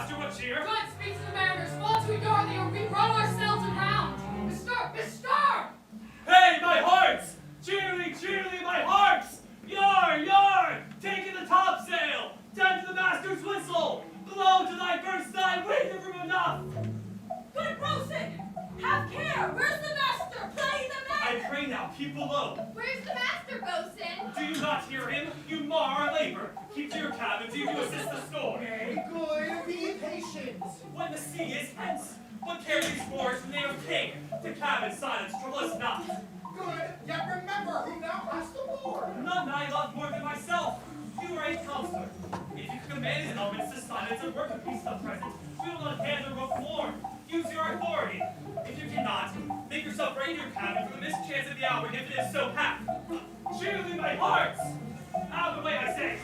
master, what cheer? Good, speak to the mariners. Fall to yard, or we run ourselves around. Mister! Hey, my hearts! Cheerly, cheerly, my hearts! Yar, yar! Take in the topsail! Down to the master's whistle! Blow to thy first thy wind from enough! Good bosun! Have care! Where's the master? Play the I master! pray now, keep below. Where's the master, bosun? Do you not hear him? You mar our labor. Keep to your cabins, you assist the store. Nay, good, be patient. When the sea is hence, but carry these oars in the name of king. To cabin silence, trouble us not. Good, yet remember who now has the Lord. None I love more than myself. You are a counselor. If you can command his elements to silence and work a peace the present, we will not hand the rope warm. Use your authority. If you cannot, make yourself ready in your cabin for the mischance of the hour, if it is so packed. Cheerly, my hearts! Out of the way, I say.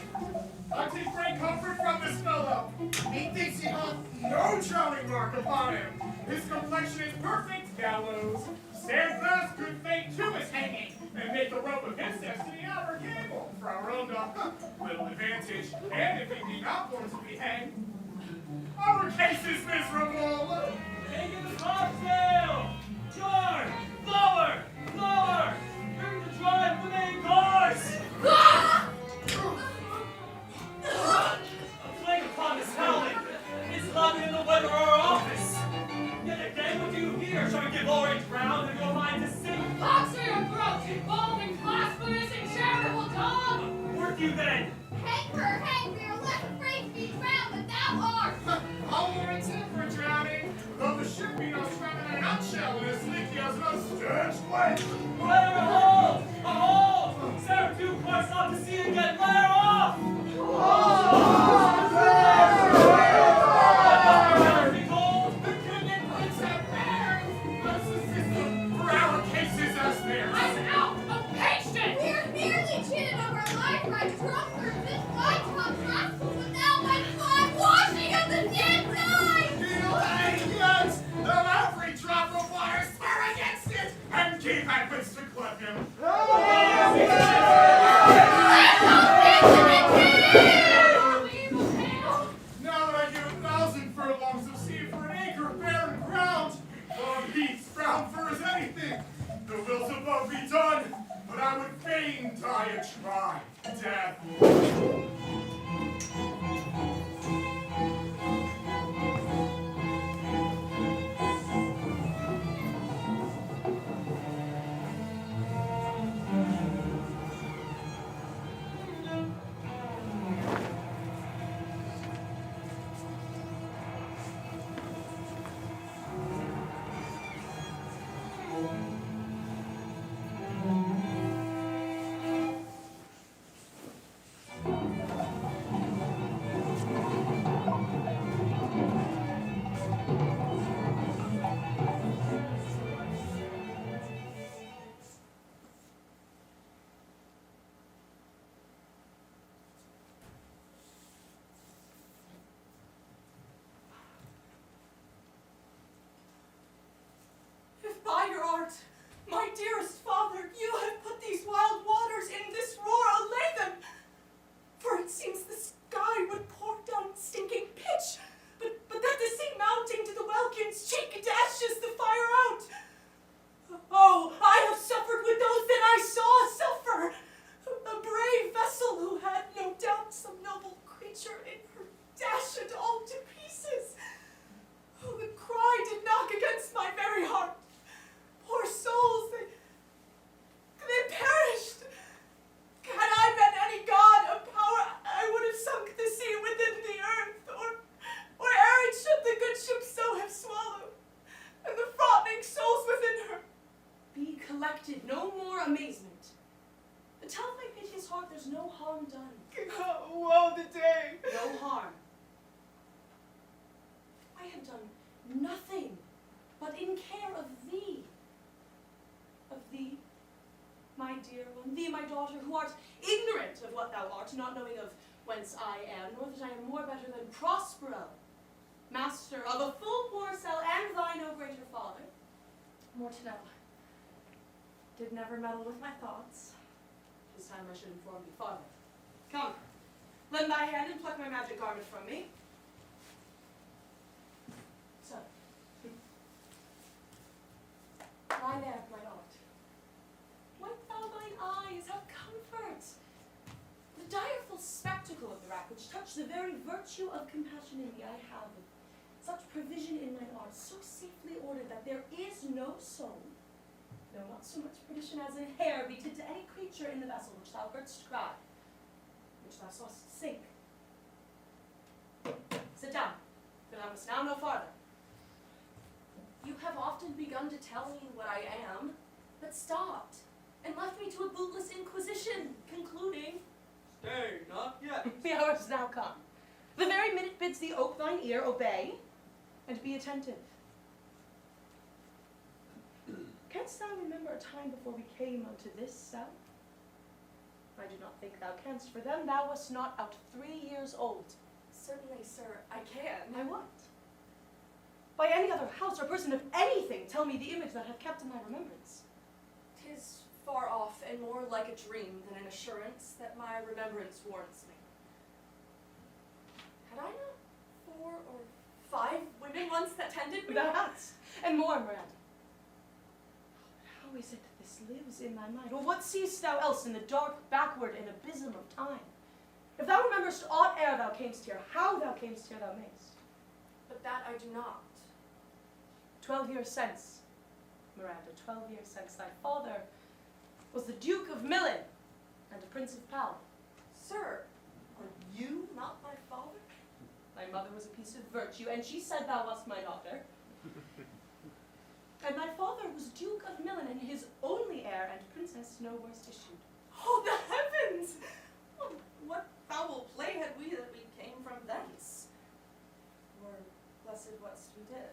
I take great comfort from this fellow. Methinks he hath no drowning mark upon him. His complexion is perfect, gallows. Stand fast, good fate too is hanging, and make the rope of his destiny our cable for our own little advantage. And if he be not going to be hanged, our case is miserable. Take in the topsail! Yard! Lower! Lower! Bring the drive the main course! A plague upon this howling! It's louder than the weather or our office! Yet again, what do you hear? Shall we give all rage ground and your mind to sink? Box for your throat, you Bohm and blasphemous and charitable dog! Work you then! Hang for you're less afraid to be drowned than thou art! All warranted for drowning, though the ship be no stronger than a nutshell and as leaky as an upstaged plate. Let her hold! A hold! Sarah two parts off to sea again! Let her off! The goodman puts that bear! Let's assist them, for our case is as theirs. I'm out of patience! We're nearly cheated of our life by drunkards and white-hot rascals without my blood washing of the dead die! Yes, though every drop of water stir against it, and keep at wits to clip him. Now that I give 1,000 furlongs of sea for an acre of barren ground, long heaths, brown furs, anything, the wills above be done, but I would fain die a try death. By your art, my dearest father, you have put these wild waters in this roar, allay them. For it seems the sky would pour down stinking pitch, but that the sea mounting to the welkin's cheek dashes the fire out. Oh, I have suffered with those that I saw suffer. A brave vessel who had no doubt some noble creature in her dash it all to pieces. Oh, the cry did knock against my very heart. Poor souls, they perished. Had I been any god of power, I would have sunk the sea within the earth, or ere it should the good ship so have swallowed, and the frothing souls within her. Be collected, no more amazement. But tell my piteous heart there's no harm done. Woe the day! No harm. I have done nothing but in care of thee. Of thee, my dear one, thee, my daughter, who art ignorant of what thou art, not knowing of whence I am, nor that I am more better than Prospero, master of a full morsel and thy no greater father. More to know. Did never meddle with my thoughts. This time I should inform thee farther. Come, lend thy hand and pluck my magic garment from me. pinnacle of the rack, which touched the very virtue of compassion in me, I have such provision in mine art, so safely ordered that there is no soul, no, not so much perdition as a hair, beaten to any creature in the vessel which thou heardst cry, which thou sawest sink. Sit down, for thou must now no farther. You have often begun to tell me what I am, but stopped, and left me to a bootless inquisition, concluding, Stay, not yet. the hour is now come. The very minute bids thee ope thine ear, obey, and be attentive. Canst thou remember a time before we came unto this cell? I do not think thou canst, for then thou wast not out 3 years old. Certainly, sir, I can. I what? By any other house or person of anything, tell me the image that hath kept in thy remembrance. 'Tis far off and more like a dream than an assurance that my remembrance warrants me. Had I not 4 or 5 women once that tended me? Thou hadst, and more, Miranda. How is it that this lives in thy mind? Or what seest thou else in the dark, backward, and abysm of time? If thou rememberest aught ere thou camest here, how thou camest here thou mayst. But that I do not. 12 years since, Miranda, 12 years since, thy father was the Duke of Milan and a Prince of Pal. Sir, are you not my father? Thy mother was a piece of virtue, and she said thou wast my daughter. And thy father was Duke of Milan, and his only heir and princess no worse issued. Oh, the heavens! Oh, what foul play had we that we came from thence? Or, blessed what's we did?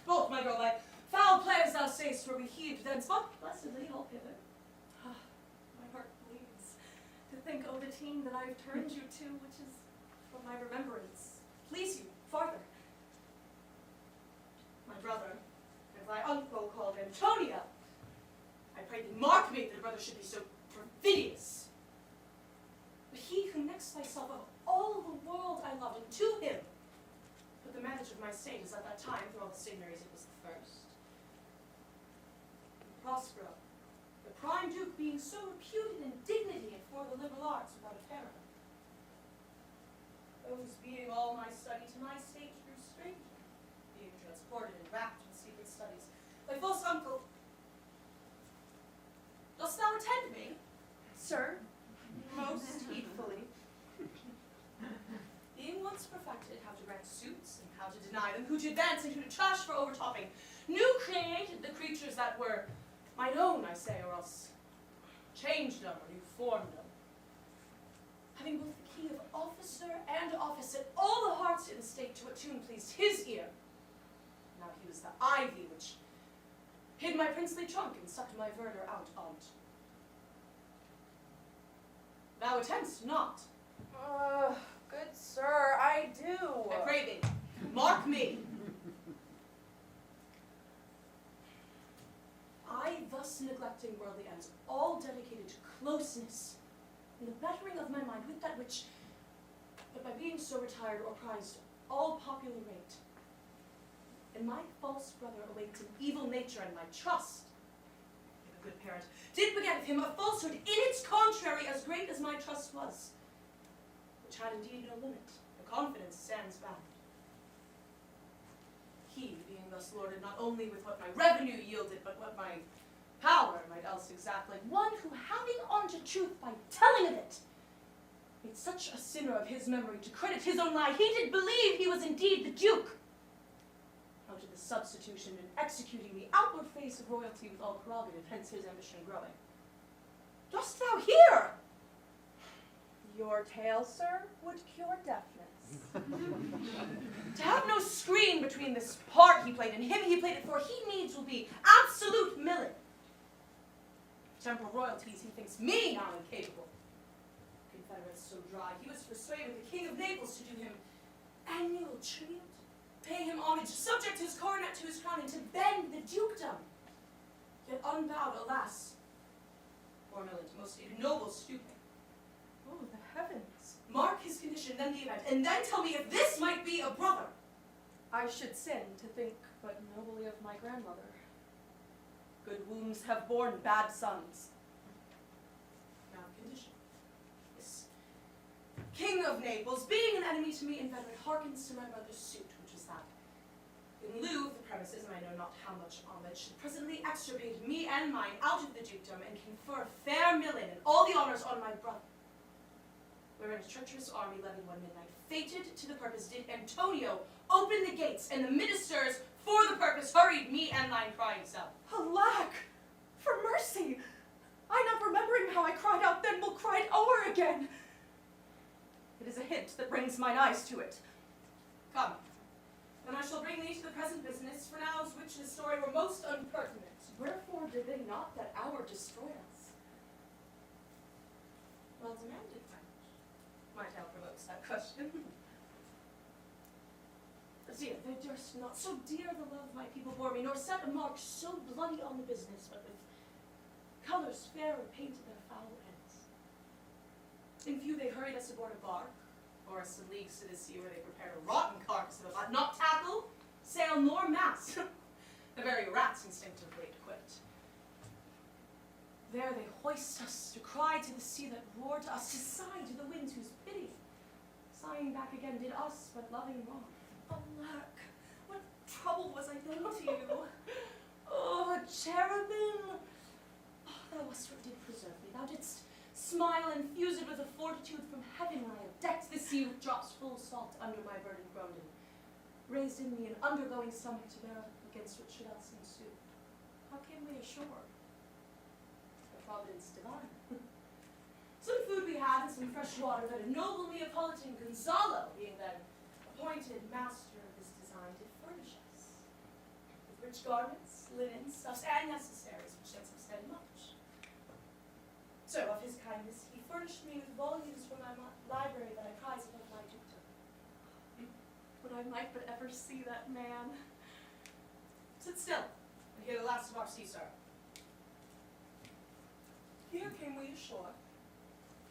Both, my girl, like foul play as thou say'st, were we heaved thence, but blessedly all hither. Ah, my heart bleeds to think, O the team that I have turned you to, which is for my remembrance. Please you, farther. My brother, as thy uncle called Antonia, I pray thee mark me that a brother should be so perfidious. But he who next thyself of all the world I loved, and to him but the manage of my state, as at that time, through all the signories, it was the first. Prospero, the prime duke, being so reputed in dignity and for the liberal arts without a terror. Those being all my study to my state grew stranger, being transported and wrapped in secret studies. Thy false uncle, dost thou attend me? Sir, most heedfully. Being once perfected how to grant suits and how to deny them, who to advance and who to trash for overtopping, new created the creatures that were mine own, I say, or else changed them or new formed them. Having both the key of officer and office, set all the hearts in the state to what tune pleased his ear. Now he was the ivy which hid my princely trunk and sucked my verdure out on't. Thou attend'st not. Good sir, I do. I pray thee, mark me. I, thus neglecting worldly ends, all dedicated to closeness, and the bettering of my mind with that which, but by being so retired or prized, all popular rate. And my false brother awaits an evil nature, and my trust, if a good parent, did beget of him a falsehood in its contrary as great as my trust was, which had indeed no limit. The confidence stands bound. He, being thus lorded not only with what my revenue yielded, but what my power might else exact, like one who, having on to truth by telling of it, made such a sinner of his memory to credit his own lie, he did believe he was indeed the Duke. Out of the substitution and executing the outward face of royalty with all prerogative, hence his ambition growing. Dost thou hear? Your tale, sir, would cure deafness. To have no screen between this part he played and him he played it for, he needs will be absolute Milan. Temporal royalties he thinks me now incapable. Confederates so dry, he was persuaded with the King of Naples to do him annual tribute, pay him homage, subject his coronet to his crown, and to bend the dukedom. Yet unbowed, alas, poor Milan, to most ignoble stooping. Oh, the heavens. Mark his condition, then the event, and then tell me if this might be a brother. I should sin to think but nobly of my grandmother. Good wombs have borne bad sons. Now condition. King of Naples, being an enemy to me in veteran, hearkens to my mother's suit, which is that, in lieu of the premises, and I know not how much homage, should presently extirpate me and mine out of the dukedom, and confer a fair Milan and all the honors on my brother. Wherein a treacherous army levied one midnight, fated to the purpose, did Antonio open the gates, and the ministers for the purpose hurried me and thine crying self. Alack! For mercy! I not remembering how I cried out then will cry it o'er again. It is a hint that brings mine eyes to it. Come, then I shall bring thee to the present business, for now's which the story were most unpertinent. Wherefore did they not that hour destroy us? Well demanded, my tale provokes that question. Dear, they durst not so dear the love my people bore me, nor set a mark so bloody on the business, but with colors fair painted their foul ends. In few they hurried us aboard a bark, or us some leagues to the sea where they prepared a rotten carcass of a not tackle, sail, nor mast. The very rats instinctively quit. There they hoist us to cry to the sea that roared to us, to sigh to the winds whose pity, sighing back again, did us but loving wrong. Alack, what trouble was I then to you? Oh, cherubim! Oh, thou wast what did preserve me. Thou didst smile and fuse it with a fortitude from heaven when I have decked the sea with drops full salt under my burden groaned, and raised in me an undergoing stomach to bear up against what should else ensue. How came we ashore? A providence divine. Some food we had and some fresh water that a noble Neapolitan Gonzalo, being then appointed master of this design, did furnish us with rich garments, linen, stuffs, and necessaries, which did substand much. So, of his kindness, he furnished me with volumes from my library that I prize above my dukedom. Would I might but ever see that man. Sit still, and hear the last of our sea star. Here came we ashore,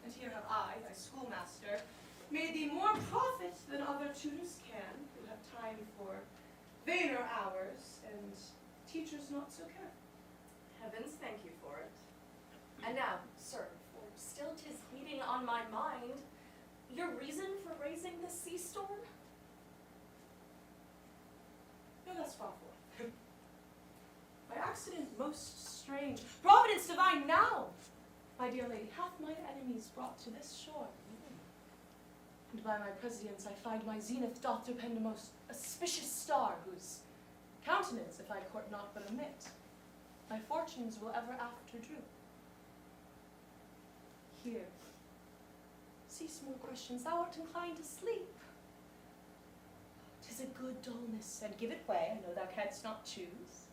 and here have I, thy schoolmaster, made thee more profit than other tutors can, who have time for vainer hours, and teachers not so care. Heavens thank you for it. And now, sir, for still 'tis beating on my mind, your reason for raising this sea storm? No, thus far forth. By accident most strange, providence divine now, my dear lady, hath mine enemies brought to this shore. And by my prescience I find my zenith doth depend a most auspicious star, whose countenance, if I court not but omit, my fortunes will ever after do. Here, cease more questions, thou art inclined to sleep. 'Tis a good dullness, and give it way, I know thou canst not choose.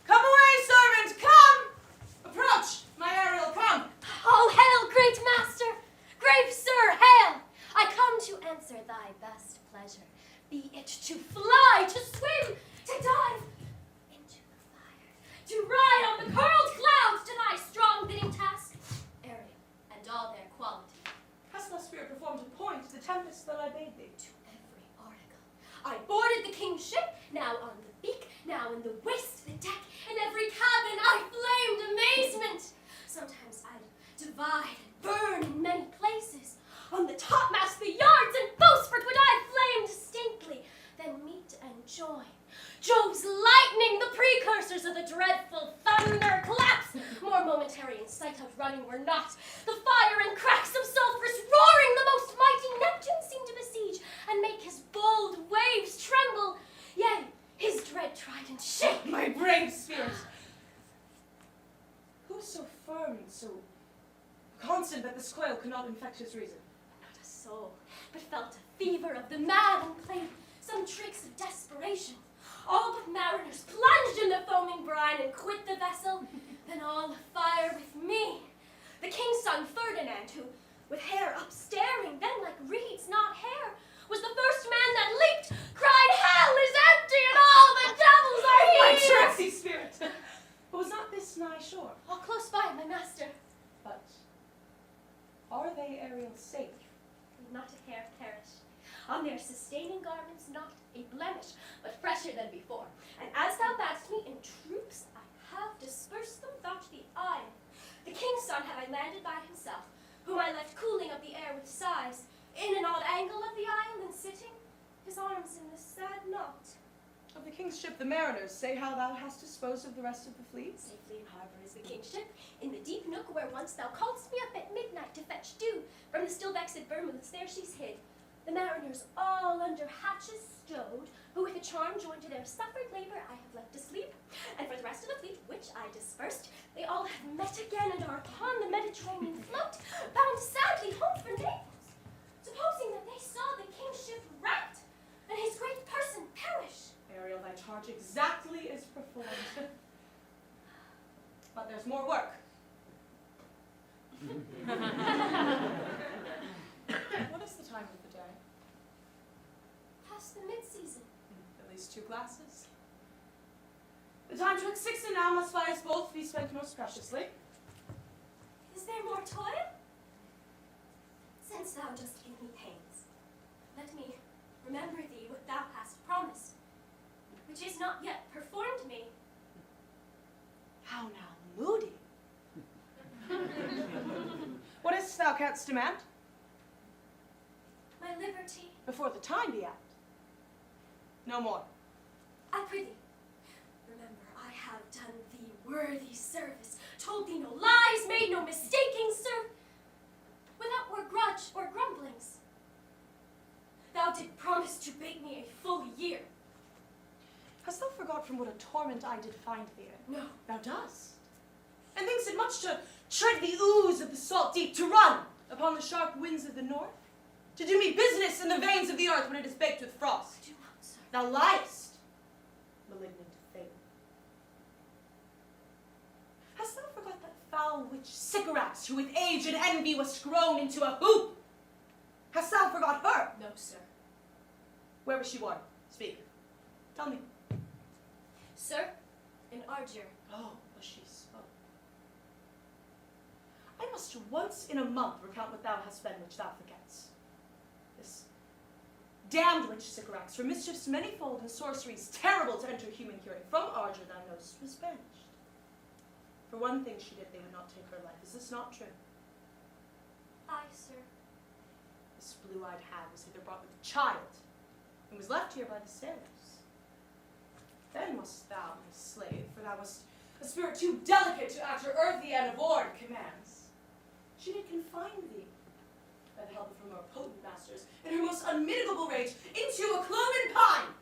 Come away, servant, come! Approach, my Ariel, come! Oh, hail, great master! Grave sir, hail! I come to answer thy best pleasure. Be it to fly, to swim, to dive into the fire, to ride on the curled clouds to thy strong bidding task, Ariel, and all their quality. Hast thou spirit performed to point the tempest that I bade thee? To every article. I boarded the king's ship, now on the beak, now in the waist, the deck, in every cabin I flamed amazement. Sometimes I'd divide and burn in many places. On the topmast, the yards, and bowsprit would I flame distinctly, then meet and join. Jove's lightning, the precursors of the dreadful thunder claps, more momentary in sight outrunning were not. The fire and cracks of sulphurous roaring the most mighty Neptune seemed to besiege, and make his bold waves tremble, yea, his dread trident shake. My brave spirit! Who is so firm, so constant that this coil could not infect his reason? Not a soul, but felt a fever of the mad and played some tricks of desperation. All but mariners plunged in the foaming brine and quit the vessel, then all afire with me. The king's son Ferdinand, who, with hair upstaring, then like reeds, not hair, was the first man that leaped, cried, "Hell is empty and all the devils are here!" My trusty spirit! But was not this nigh shore? All close by, my master. But are they, Ariel, safe? Not a hair perish. on their sustaining garments not a blemish, but fresher than before. And as thou badst me in troops, I have dispersed them about the isle. The king's son have I landed by himself, whom I left cooling up the air with sighs, in an odd angle of the isle, and sitting, his arms in the sad knot. Of the king's ship, the mariners, say how thou hast disposed of the rest of the fleet. Safely in harbor is the king's ship, in the deep nook where once thou calledst me up at midnight to fetch dew from the still vexed vermouths, there she's hid. The mariners all under hatches stowed, who with a charm joined to their suffered labor I have left asleep. And for the rest of the fleet, which I dispersed, they all have met again and are upon the Mediterranean float, bound sadly home for Naples, supposing that they saw the king's ship wrecked and his great person perish. Ariel, thy charge exactly is performed. But there's more work. What is the time of the day? Past the mid-season. At least 2 glasses. The time twixt 6 and now must by us both be spent most preciously. Is there more toil? Since thou dost give me pains, let me remember thee what thou hast promised, which is not yet performed me. How now, moody? What is't thou canst demand? My liberty, Before the time be out. No more. I prithee, remember I have done thee worthy service, told thee no lies, made no mistaking without or grudge or grumblings. Thou did promise to bake me a full year. Hast thou forgot from what a torment I did find thee in? No. Thou dost. And thinks it much to tread the ooze of the salt deep, to run upon the sharp winds of the north, to do me business in the veins of the earth when it is baked with frost. Do not, sir. Thou liest, malignant thing. Hast thou forgot that foul witch Sycorax, who with age and envy was grown into a hoop? Hast thou forgot her? No, sir. Where was she born? Speak. Tell me. Sir, in Argier. Oh, was she so? I must once in a month recount what thou hast been, which thou forgets. This damned witch Sycorax, for mischiefs manifold and sorceries terrible to enter human hearing, from Argier thou knowest was banished. For one thing she did, they would not take her life. Is this not true? Aye, sir. This blue-eyed hag was hither brought with a child, and was left here by the sailors. Then wast thou my slave, for thou wast a spirit too delicate to act her earthy and abhorred commands. She did confine thee, by the help of her more potent masters, in her most unmitigable rage, into a cloven pine,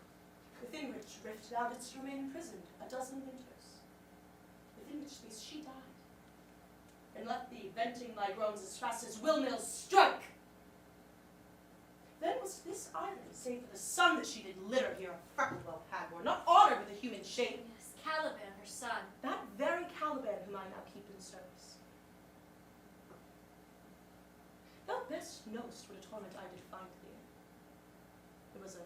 within which rift thou didst remain imprisoned 12 winters, within which space she died, and left thee venting thy groans as fast as windmills strike. Then was this island, save for the sun that she did litter here, a freckled well Padmore, not honored with a human shape. Yes, Caliban, her son. That very Caliban whom I now keep in service. Thou best knowest what a torment I did find thee in. It was a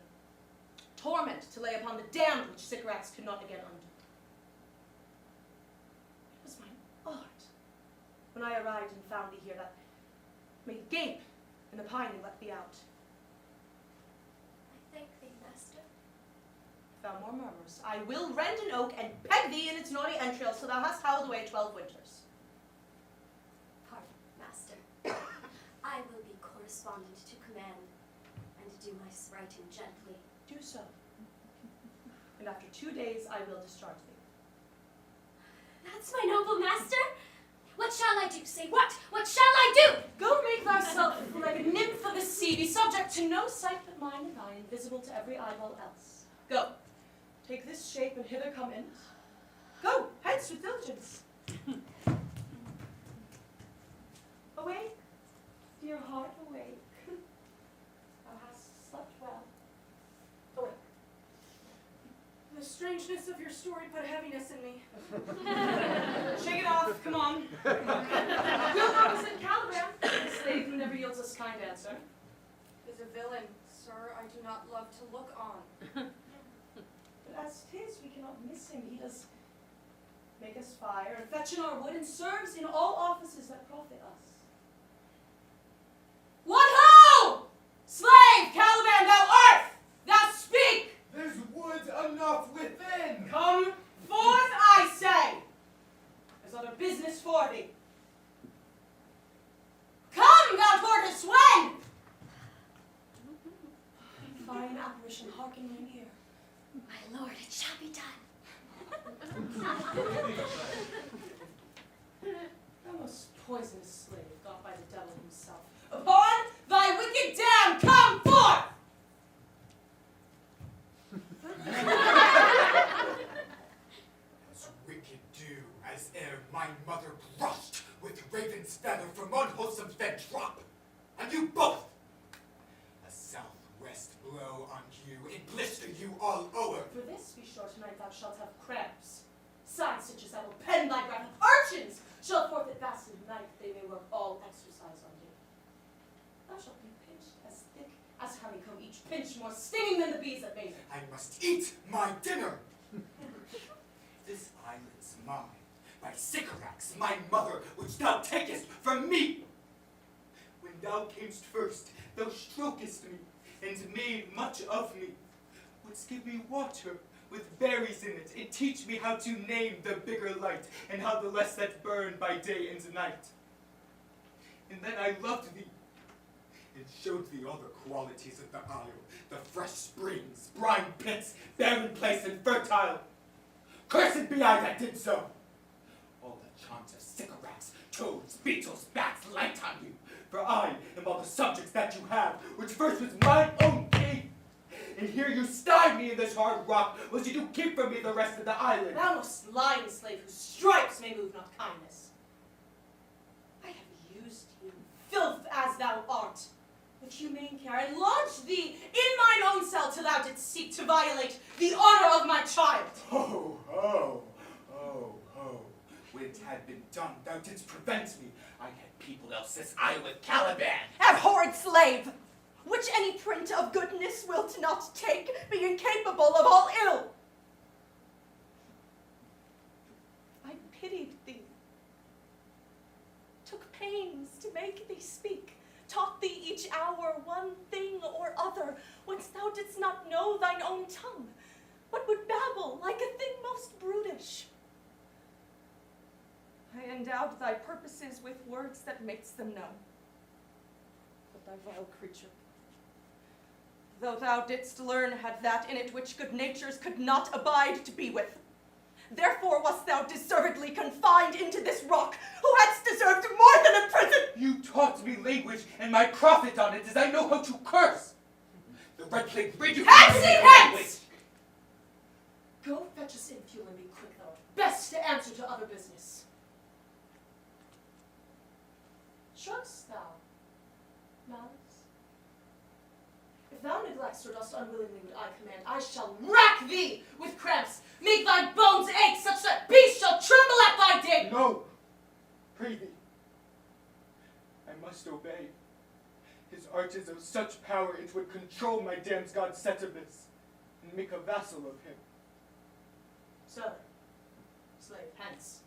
torment to lay upon the damned which Sycorax could not again undo. It was mine art, when I arrived and found thee here, that made gape in the pine and let thee out. I thank thee, master. If thou more murmurs, I will rend an oak and peg thee in its naughty entrails till thou hast howled away 12 winters. Pardon, master. I will be correspondent to command, and do my writing gently. Do so. And after 2 days I will discharge thee. That's my noble master. What shall I do? Say what? What shall I do? Go make thyself like a nymph of the sea, be subject to no sight but mine and thine, invisible to every eyeball else. Go. Take this shape and hither come in. Go, hence with diligence. Awake, dear heart, awake. Thou hast slept well. Awake. The strangeness of your story put heaviness in me. Shake it off, come on. We'll not present Caliban, the slave who never yields us kind answer. Is a villain, sir, I do not love to look on. But as 'tis, we cannot miss him. He does make us fire, and fetch in our wood, and serves in all offices that profit us. What ho! Slave, Caliban, thou bark in my ear. My lord, it shall be done. Thou most poisonous slave, got by the devil himself. Upon thy wicked dam, come forth! As wicked do as ere my mother brushed with raven's feather from unwholesome fed drop, and you both! A southwest blow on you, and blister you all over. For this, be sure tonight thou shalt have cramps. Signs such as I will pen thy graphic urchins shall forfeit vast night, they may work all exercise on thee. Thou shalt be pinched as thick as honeycomb, each pinch more stinging than the bees at Basin. I must eat my dinner. This island's mine, by Sycorax, my mother, which thou takest from me. When thou camest first, thou strokest me, and made much of me. Wouldst give me water with berries in it, and teach me how to name the bigger light, and how the less that burn by day and night. And then I loved thee, and showed thee all the qualities of the isle, the fresh springs, brine pits, barren place, and fertile. Cursed be I that did so! All the charms of Sycorax, toads, beetles, bats light on you, for I am all the subjects that you have, which first was mine own king. And here you stye me in this hard rock, whilst you do keep from me the rest of the island. Thou must lying slave, whose stripes may move not kindness. I have used you, filth as thou art, with humane care, and lodged thee in mine own cell till thou didst seek to violate the honor of my child. Ho, ho, ho, ho. When it had been done, thou didst prevent me. I had people else this isle with Caliban. Abhorred slave, which any print of goodness wilt not take, being capable of all ill. I pitied thee, took pains to make thee speak, taught thee each hour one thing or other, whence thou didst not know thine own tongue, but would babble like a thing most brutish. I endowed thy purposes with words that makes them known. But thy vile creature, though thou didst learn, had that in it which good natures could not abide to be with. Therefore wast thou deservedly confined into this rock, who hadst deserved more than a prison. You taught me language, and my profit on it is I know how to curse. The red plague rid you Hence, hence! Go fetch us in fuel and be quick, thou art best to answer to other business. Shrugg'st thou, malice? If thou neglect'st or dost unwillingly what I command, I shall rack thee with cramps, make thy bones ache, such that beasts shall tremble at thy dig. No, pray thee. I must obey. His art is of such power it would control my damned god Setibus, and make a vassal of him. So, slave, hence.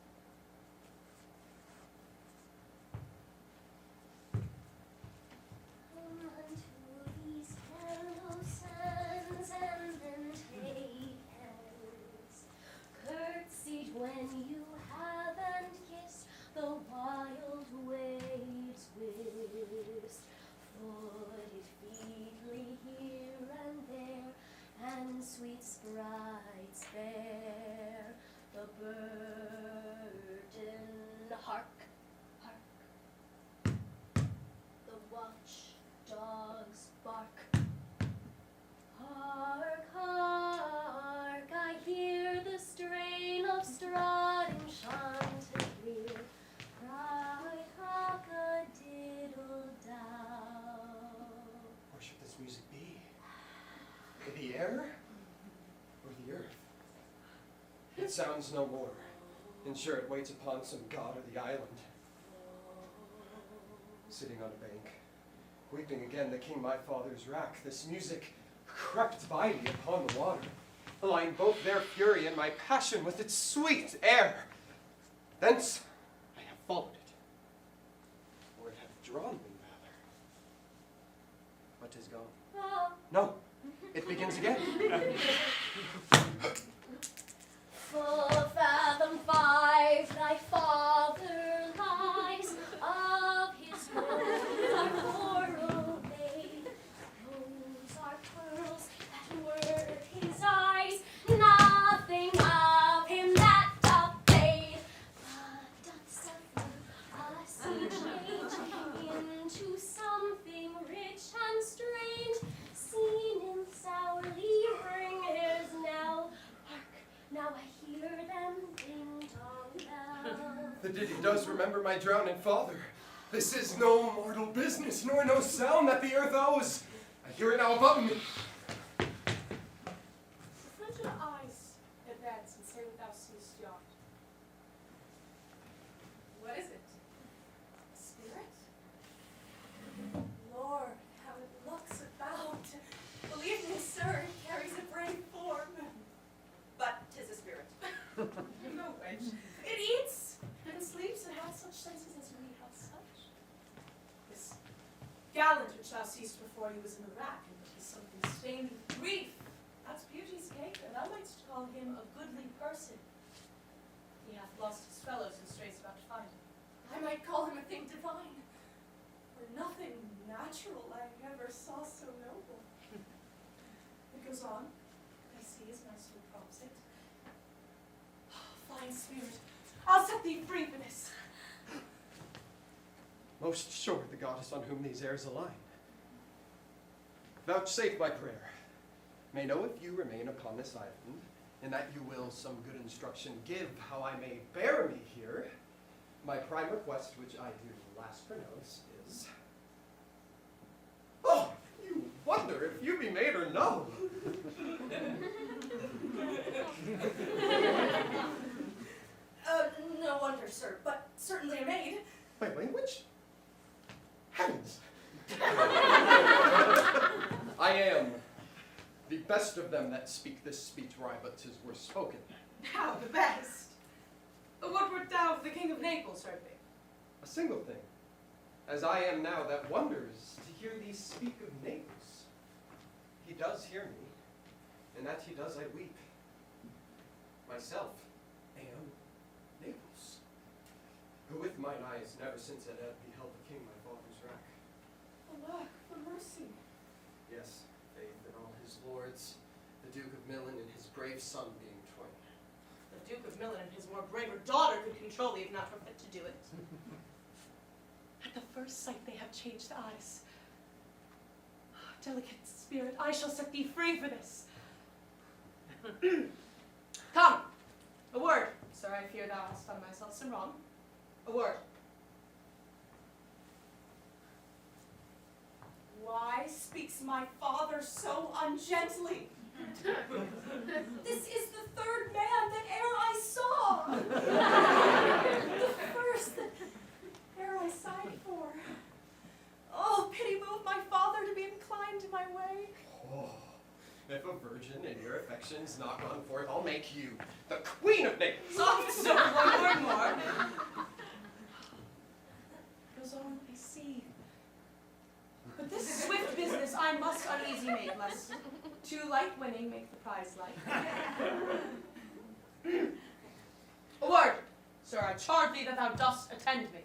When you haven't kissed, the wild waves whist, footed feebly here and there, and sweet sprites fair, the burden hark, hark, the watch dogs bark, hark, hark, I hear the strain of strutting chanticleer, cry cock-a-diddle-dow. Where should this music be? In the air or the earth? It sounds no more, and sure it waits upon some god of the island. Sitting on a bank, weeping again the king my father's wrack, this music crept by me upon the water, allying both their fury and my passion with its sweet air. Thence I have followed it, or it hath drawn me rather. But 'tis gone. No, it begins again. Full fathom 5 thy father lies, of his woes our coral made. Those are pearls that were The ditty does remember my drowning father. This is no mortal business, nor no sound that the earth owes. I hear it now above me. Lift your eyes, advance, and say what thou seest yonder. What is it? A spirit? Lord, how it looks about. Believe me, sir, it carries a brave form. But 'tis a spirit. No wench. It eats and sleeps and has such senses as we have such. This gallant which thou seest before you is in the rack, and he is something stained with grief. That's beauty's cake, and thou mightst call him a goodly person. He hath lost his fellows and strays about to find him. I might call him a thing divine. For nothing natural I ever saw so noble. It goes on. I see as my soul prompts it. Fine spirit, I'll set thee free for this. Most sure the goddess on whom these airs align. Vouchsafe my prayer. May know if you remain upon this island, and that you will some good instruction give how I may bear me here. My prime request, which I do last pronounce, is... Oh, you wonder if you be made or no. No wonder, sir, but certainly a maid. My language? Heavens! I am the best of them that speak this speech were I but 'tis worse spoken. How the best? What wert thou of the King of Naples, Usurping? A single thing, as I am now that wonders to hear thee speak of Naples. He does hear me, and that he does I weep. Myself am Naples, who with mine eyes never since had beheld the king my father's rack. Alack, for mercy. Yes, faith in all his lords, the Duke of Milan and his brave son being twain. The Duke of Milan and his more braver daughter could control thee if not were fit to do it. At the first sight they have changed eyes. Delicate spirit, I shall set thee free for this. Come, a word. Sir, I fear thou hast done myself some wrong. A word. Why speaks my father so ungently? This is the third man that e'er I saw. The first that e'er I sighed for. Oh, pity move my father to be inclined to my way. Oh, if a virgin in your affections not gone forth, I'll make you the queen of Naples. Soft, sir, one word more. Goes on, I see. But this swift business I must uneasy make, lest too light winning make the prize light. A word, sir, I charge thee that thou dost attend me.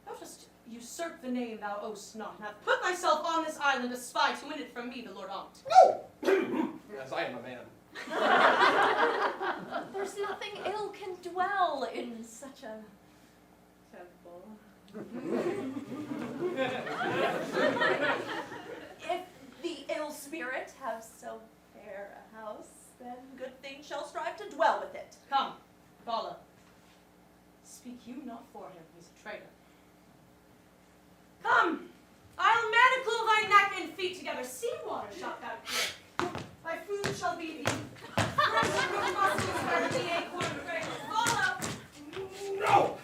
Thou dost usurp the name thou owest not, and have put thyself on this island a spy to win it from me, the Lord Aunt. No! As I am a man. There's nothing ill can dwell in such a temple. If the ill spirit have so fair a house, then good things shall strive to dwell with it. Come, follow. Speak you not for him, he's a traitor. Come, I'll manacle thy neck and feet together. Sea water shalt thou drink. Thy food shall be thee. Fresh from muscles where the acorn breaks. Follow. No!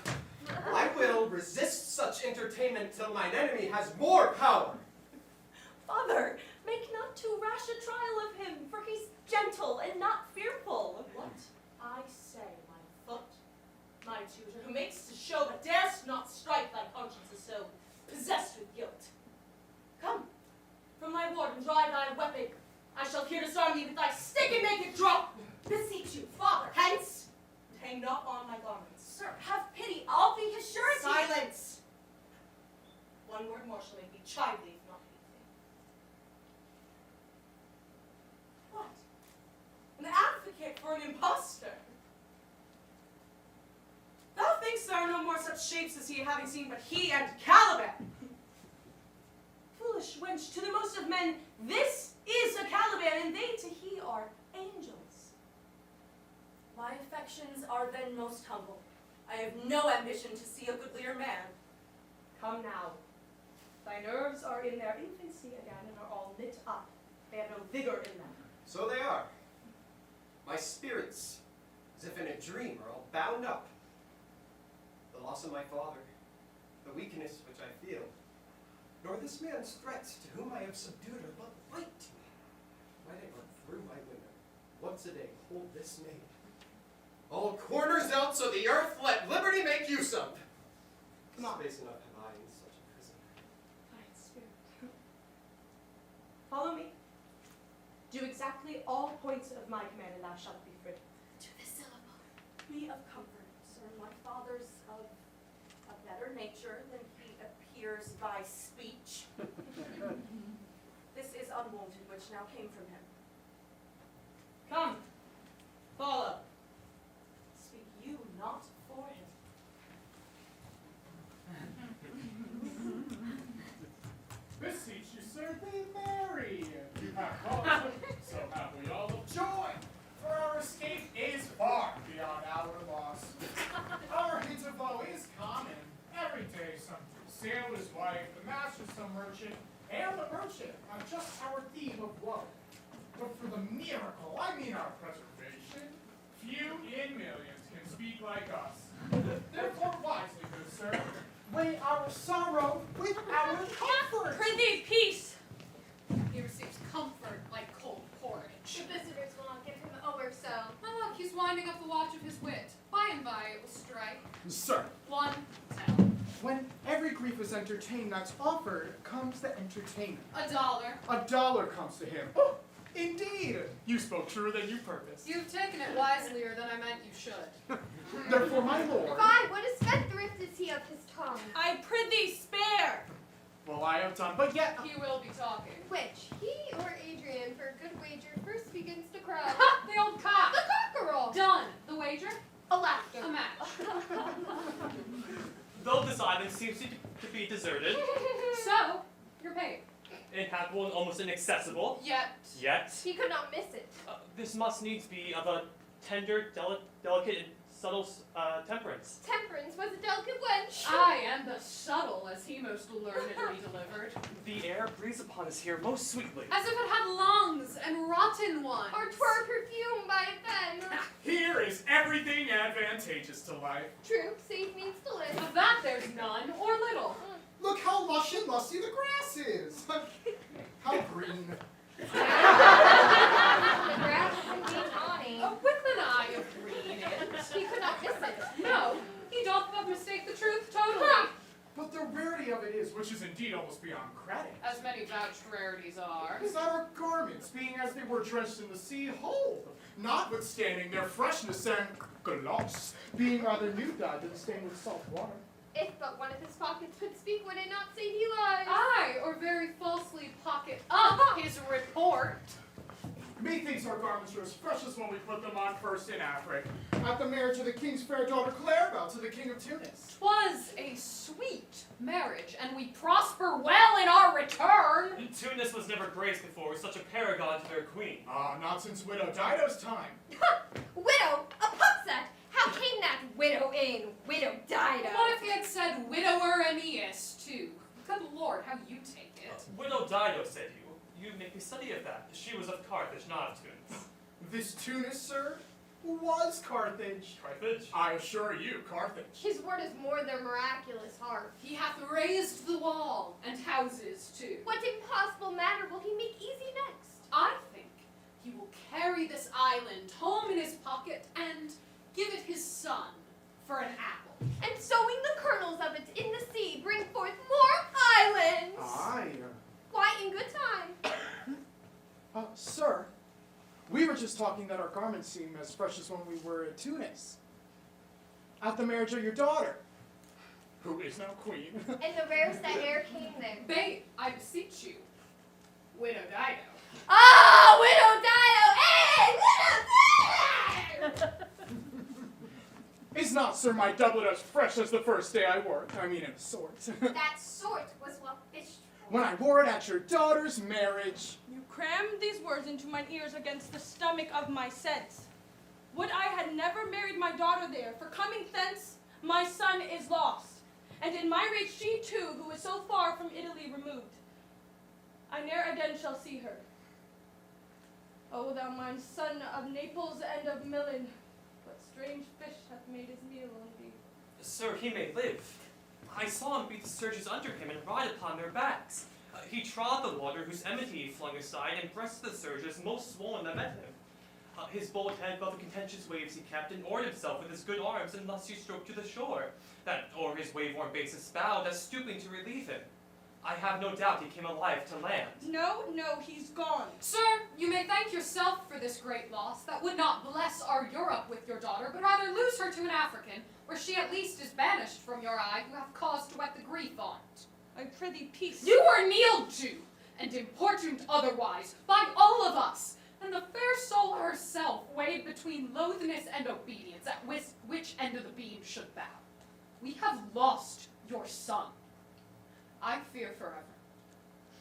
I will resist such entertainment till mine enemy has more power. Father, make not too rash a trial of him, for he's gentle and not fearful. What I say, my foot, my tutor, who makes to show but darest not strike thy conscience is so possessed with guilt. Come, from my ward and drive thy weapon. I shall here disarm thee with thy stick and make it drop. Beseech you, father, hence, and hang not on my garments. Sir, have pity, I'll be his surety. Silence! One word more shall make me chide thee, if not hate thee. What? An advocate for an impostor? Thou thinkst there are no more such shapes as he, having seen but he and Caliban. Foolish wench, to the most of men, this is a Caliban, and they to he are angels. My affections are then most humble. I have no ambition to see a goodlier man. Come now. Thy nerves are in their infancy again and are all knit up. They have no vigor in them. So they are. My spirits, as if in a dream, are all bound up. The loss of my father, the weakness which I feel, nor this man's threats to whom I have subdued her, but light to me. Might I run through my window, once a day, hold this maid. All corners out, so the earth let liberty make use of. Come on. Space enough have I in such a prison. Fine spirit. Follow me. Do exactly all points of my command, and thou shalt be free. To the syllable. Be of comfort, sir. My father's of a better nature than he appears by speech. This is unwonted, which now came from him. Come. Follow. Speak you not for him. Beseech you, sir, be merry. You have cause, so have we all of joy. For our escape is far beyond our loss. Our hint of woe is common. Every day some sailor's wife, the master some merchant, and the merchant are just our theme of woe. But for the miracle, I mean our preservation, few in millions can speak like us. Therefore wisely, good sir, weigh our sorrow with our comfort. Prithee, peace. He receives comfort like cold porridge. The visitors will not give him over so. Oh, look, he's winding up the watch of his wit. By and by it will strike. Sir, 1, tell. when every grief is entertained that's offered, comes the entertainment. $1. $1 comes to him. Oh, indeed! You spoke truer than you purposed. You've taken it wiselier than I meant you should. Therefore, my lord. Fie, what a spendthrift is he of his tongue? I prithee, spare. Well, I have done, but yet. He will be talking. Which, he or Adrian, for a good wager, first begins to cry. Ha! The old cock! The cockerel! Done. The wager? A laughter. A match. Though this island seems to be deserted, So, you're paid. inhabitable and almost inaccessible, Yet. He could not miss it. this must needs be of a tender, delicate, and subtle temperance. Temperance was a delicate wench. I am the subtle, as he most learnedly delivered. The air breathes upon us here most sweetly. As if it had lungs and rotten ones. Or 'twere perfumed by a fen. Here is everything advantageous to life. True, safe means to live. Of that there's none, or little. Look how lush and lusty the grass is. How green. The grass is indeed tawny. With an eye of green it. He could not miss it. No, he doth but mistake the truth totally. But the rarity of it is, which is indeed almost beyond credit, As many vouched rarities are. is that our garments, being as they were drenched in the sea, hold, notwithstanding their freshness and gloss, being rather new dyed than stained with salt water. If but one of his pockets could speak, would it not say he lies? Aye, or very falsely pocket up his report. Methinks our garments are as fresh as when we put them on first in Africa, at the marriage of the king's fair daughter Claribel to the king of Tunis. 'Twas a sweet marriage, and we prosper well in our return. Tunis was never graced before with such a paragon to their queen. Ah, not since widow Dido's time. Widow, a pupset! How came that widow in? Widow Dido. What if he had said widower Aeneas, too? Good lord, how you take it. Widow Dido, said you. You make me study of that. She was of Carthage, not of Tunis. This Tunis, sir, was Carthage. Carthage? I assure you, Carthage. His word is more than miraculous heart. He hath raised the wall, and houses too. What impossible matter will he make easy next? I think he will carry this island home in his pocket and give it his son for an apple. And sowing the kernels of it in the sea, bring forth more islands. Aye. Why, in good time. Sir, we were just talking that our garments seem as fresh as when we were at Tunis. At the marriage of your daughter, who is now queen. And the rarest that e'er came there. Babe, I beseech you, widow Dido. Ah, Widow Dido! Hey, Widow Dido! Is not, sir, my doublet as fresh as the first day I wore it? I mean, in a sort. That sort was what fished for. When I wore it at your daughter's marriage. You crammed these words into mine ears against the stomach of my sense. Would I had never married my daughter there, for coming thence, My son is lost, and in my reach she too, who is so far from Italy removed. I ne'er again shall see her. O thou mine son of Naples and of Milan, what strange fish hath made his meal on thee? Sir, he may live. I saw him beat the surges under him and ride upon their backs. He trod the water whose enmity he flung aside, and breasted the surges most swollen that met him. His bold head above the contentious waves he kept, and oared himself with his good arms, and thus he stroked to the shore, that o'er his wave-worn basis bowed, as stooping to relieve him. I have no doubt he came alive to land. No, he's gone. Sir, you may thank yourself for this great loss that would not bless our Europe with your daughter, but rather lose her to an African, where she at least is banished from your eye, who hath cause to wet the grief on't. I prithee peace. You are kneeled to, and importuned otherwise, by all of us, and the fair soul herself weighed between loathness and obedience, at which end of the beam should bow. We have lost your son. I fear forever.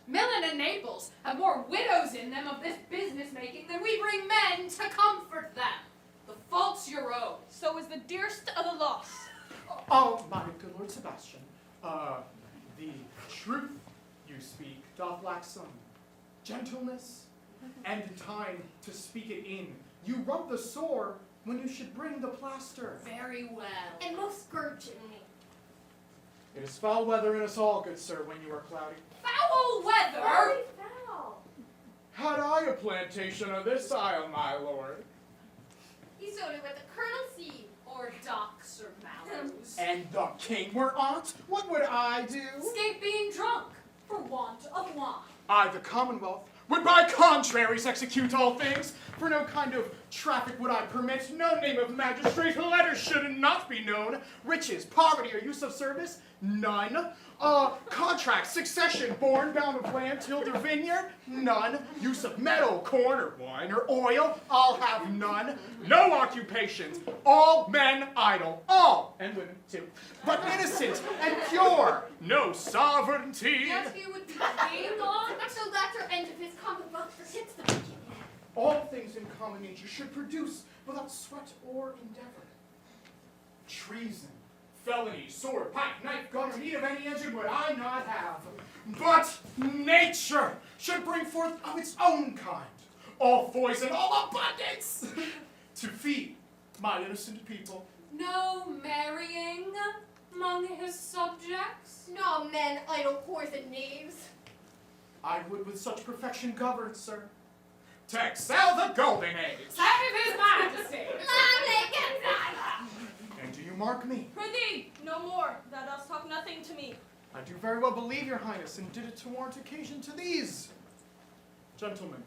Milan and Naples have more widows in them of this business-making than we bring men to comfort them. The fault's your own. So is the dearest of the lost. Oh, my good Lord Sebastian, the truth you speak doth lack some gentleness and time to speak it in. You rub the sore when you should bring the plaster. Very well. And most grudgingly. It is foul weather in us all, good sir, when you are cloudy. Foul weather! Very foul. Had I a plantation of this isle, my lord, He sowed it with the kernel seed. Or docks or mallows. and the king were on't, what would I do? Escape being drunk for want of wine. I, the Commonwealth, would by contraries execute all things, for no kind of traffic would I permit, no name of magistrate, letters should not be known, riches, poverty, or use of service, none. Contract, succession, born, bound of land, tilled or vineyard, none. Use of metal, corn, or wine, or oil, I'll have none. No occupations, all men idle, all, and women too, but innocent and pure, no sovereignty. Yet he would be king on. So latter end of his commonwealth forgets the beginning. All things in common nature should produce without sweat or endeavor. Treason, felony, sword, pike, knife, gun, or need of any engine would I not have. But nature should bring forth of its own kind, all voice and all abundance, to feed my innocent people. No marrying among his subjects. No men, idle whores and knaves. I would with such perfection govern, sir, to excel the golden age. Save his majesty. And do you mark me? Prithee, no more. Thou dost talk nothing to me. I do very well believe, your highness, and did it to warrant occasion to these gentlemen,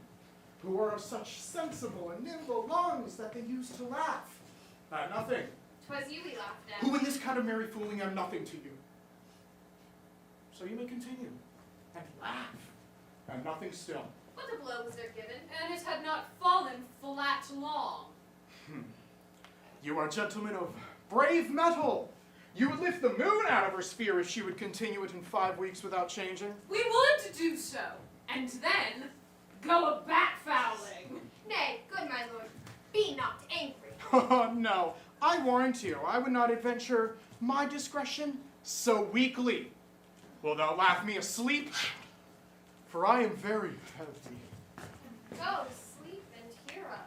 who are of such sensible and nimble lungs that they used to laugh at nothing. 'Twas you we laughed at. Who in this kind of merry fooling am nothing to you. So you may continue, and laugh, and nothing still. What a blow was there given? And it had not fallen flat long. You are gentlemen of brave metal. You would lift the moon out of her sphere if she would continue it in 5 weeks without changing. We would do so, and then go a bat-fouling. Nay, good my lord, be not angry. Oh, no, I warrant you, I would not adventure my discretion so weakly. Wilt thou laugh me asleep? For I am very healthy. Go, sleep and hear us.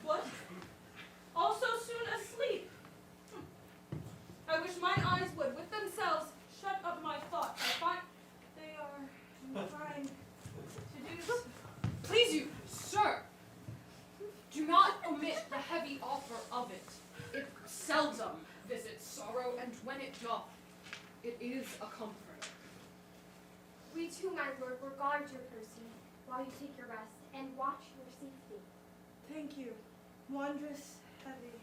What? All so soon asleep? I wish mine eyes would, with themselves, shut up my thoughts. I find they are trying to do so. Please you, sir, do not omit the heavy offer of it. It seldom visits sorrow, and when it doth, it is a comforter. We too, my lord, will guard your person while you take your rest and watch your safety. Thank you. Wondrous heavy.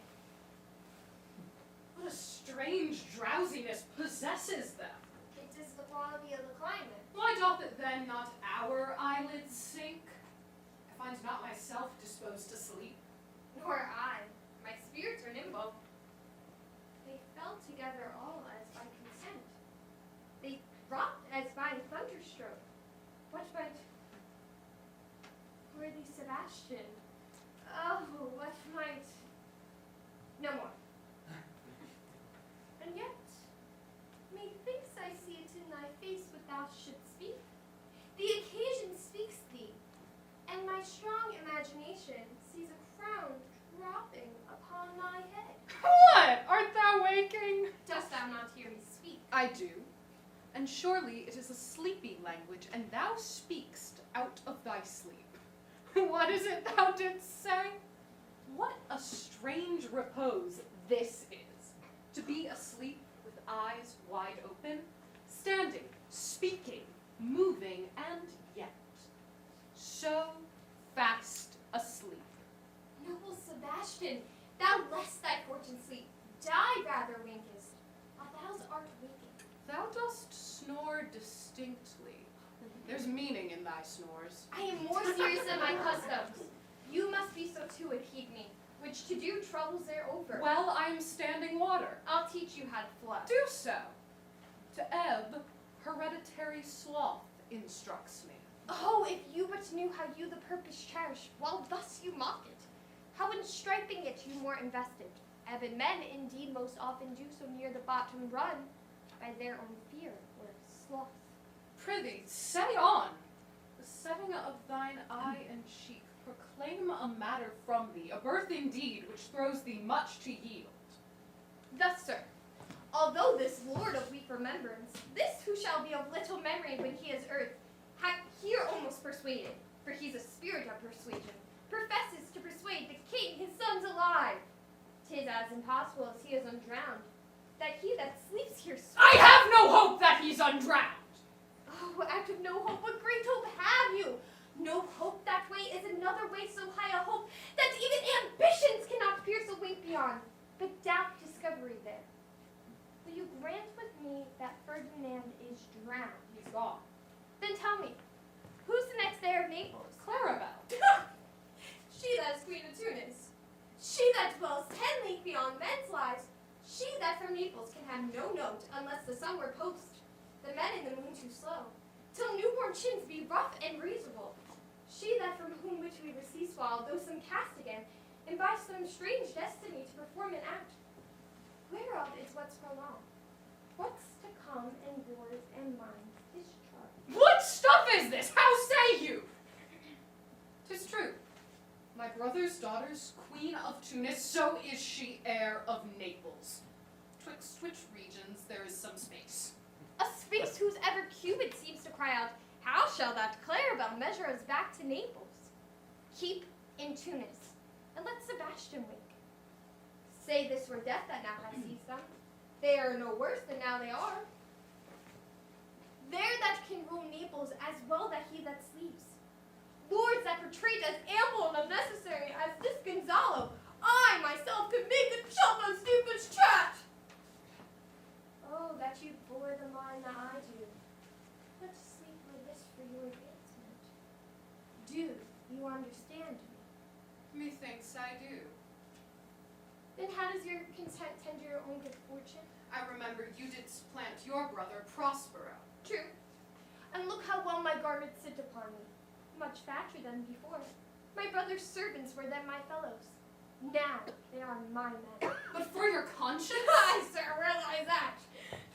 What a strange drowsiness possesses them. It is the quality of the climate. Why doth it then not our eyelids sink? I find not myself disposed to sleep. Nor I. My spirits are nimble. They fell together all as by consent. Sebastian. Oh, what might... No more. And yet, methinks I see it in thy face what thou shouldst speak. The occasion speaks thee, and my strong imagination sees a crown dropping upon my head. What? Art thou waking? Dost thou not hear me speak? I do. And surely it is a sleepy language, and thou speakst out of thy sleep. What is it thou didst say? What a strange repose this is, to be asleep with eyes wide open, standing, speaking, moving, and yet so fast asleep. Noble Sebastian, thou lest thy fortune sleep, die rather winkest, while thou art waking. Thou dost snore distinctly. There's meaning in thy snores. I am more serious than my customs. You must be so too and heed me, which to do troubles are over. Well, I am standing water. I'll teach you how to flow. Do so. To ebb, hereditary sloth instructs me. Oh, if you but knew how you the purpose cherish, while thus you mock it, how in striping it you more invested. Ebon men indeed most often do so near the bottom run, by their own fear or sloth. Prithee, say on. The setting of thine eye and cheek proclaim a matter from thee, a birth indeed which throws thee much to yield. Thus, sir, although this lord of weak remembrance, this who shall be of little memory when he is earth, hath here almost persuaded, for he's a spirit of persuasion, professes to persuade the king his son's alive. 'Tis as impossible as he is undrowned, that he that sleeps here I have no hope that he's undrowned. Oh, act of no hope, what great hope have you? No hope that way is another way so high a hope that even ambitions cannot pierce a wink beyond, but doubt discovery there. Will you grant with me that Ferdinand is drowned? He's gone. Then tell me, who's the next heir of Naples? Clarabelle. She that is queen of Tunis. She that dwells 10 leagues beyond men's lives. She that from Naples can have no note unless the sun were post, the men in the moon too slow, till newborn chins be rough and reasonable. She that from whom which we receive swallow, though some cast again, and by some strange destiny to perform an act, whereof is what's prolonged, what's to come and yours and mine discharge. What stuff is this? How say you? 'Tis true. My brother's daughter's queen of Tunis, so is she heir of Naples. Twixt which regions there is some space. A space whose ever Cupid seems to cry out, how shall that Clarabelle measure us back to Naples? Keep in Tunis, and let Sebastian wake. Say this were death that now hath seized them. They are no worse than now they are. There that can rule Naples as well that he that sleeps. Lords that portrayed as ample and unnecessary as this Gonzalo, I myself could make a chump of stupid chat. Oh, that you bore the mind that I do. Let sleep like this for your advancement. Do you understand me? Methinks I do. Then how does your content tend your own good fortune? I remember you didst plant your brother Prospero. True. And look how well my garments sit upon me. Much fatter than before. My brother's servants were then my fellows. Now they are my men. But for your conscience? I, sir, realize that.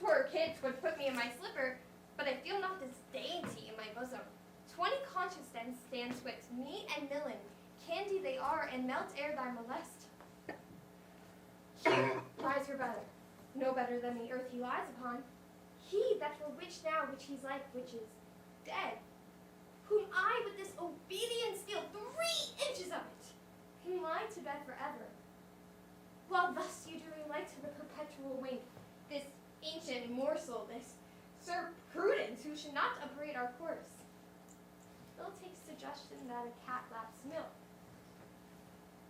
'Twere kids would put me in my slipper, but I feel not this dainty in my bosom. 20 conscience then stand twixt me and Milan. Candy they are, and melt ere thy molest. Here lies your brother, no better than the earth he lies upon. He that were witch now, which he's like, which is dead, whom I with this obedient steal 3 inches of it, can lie to bed forever. While thus you do relate to the perpetual wink, this ancient morsel, this Sir Prudence, who should not upbraid our course. They'll take suggestion that a cat laps milk.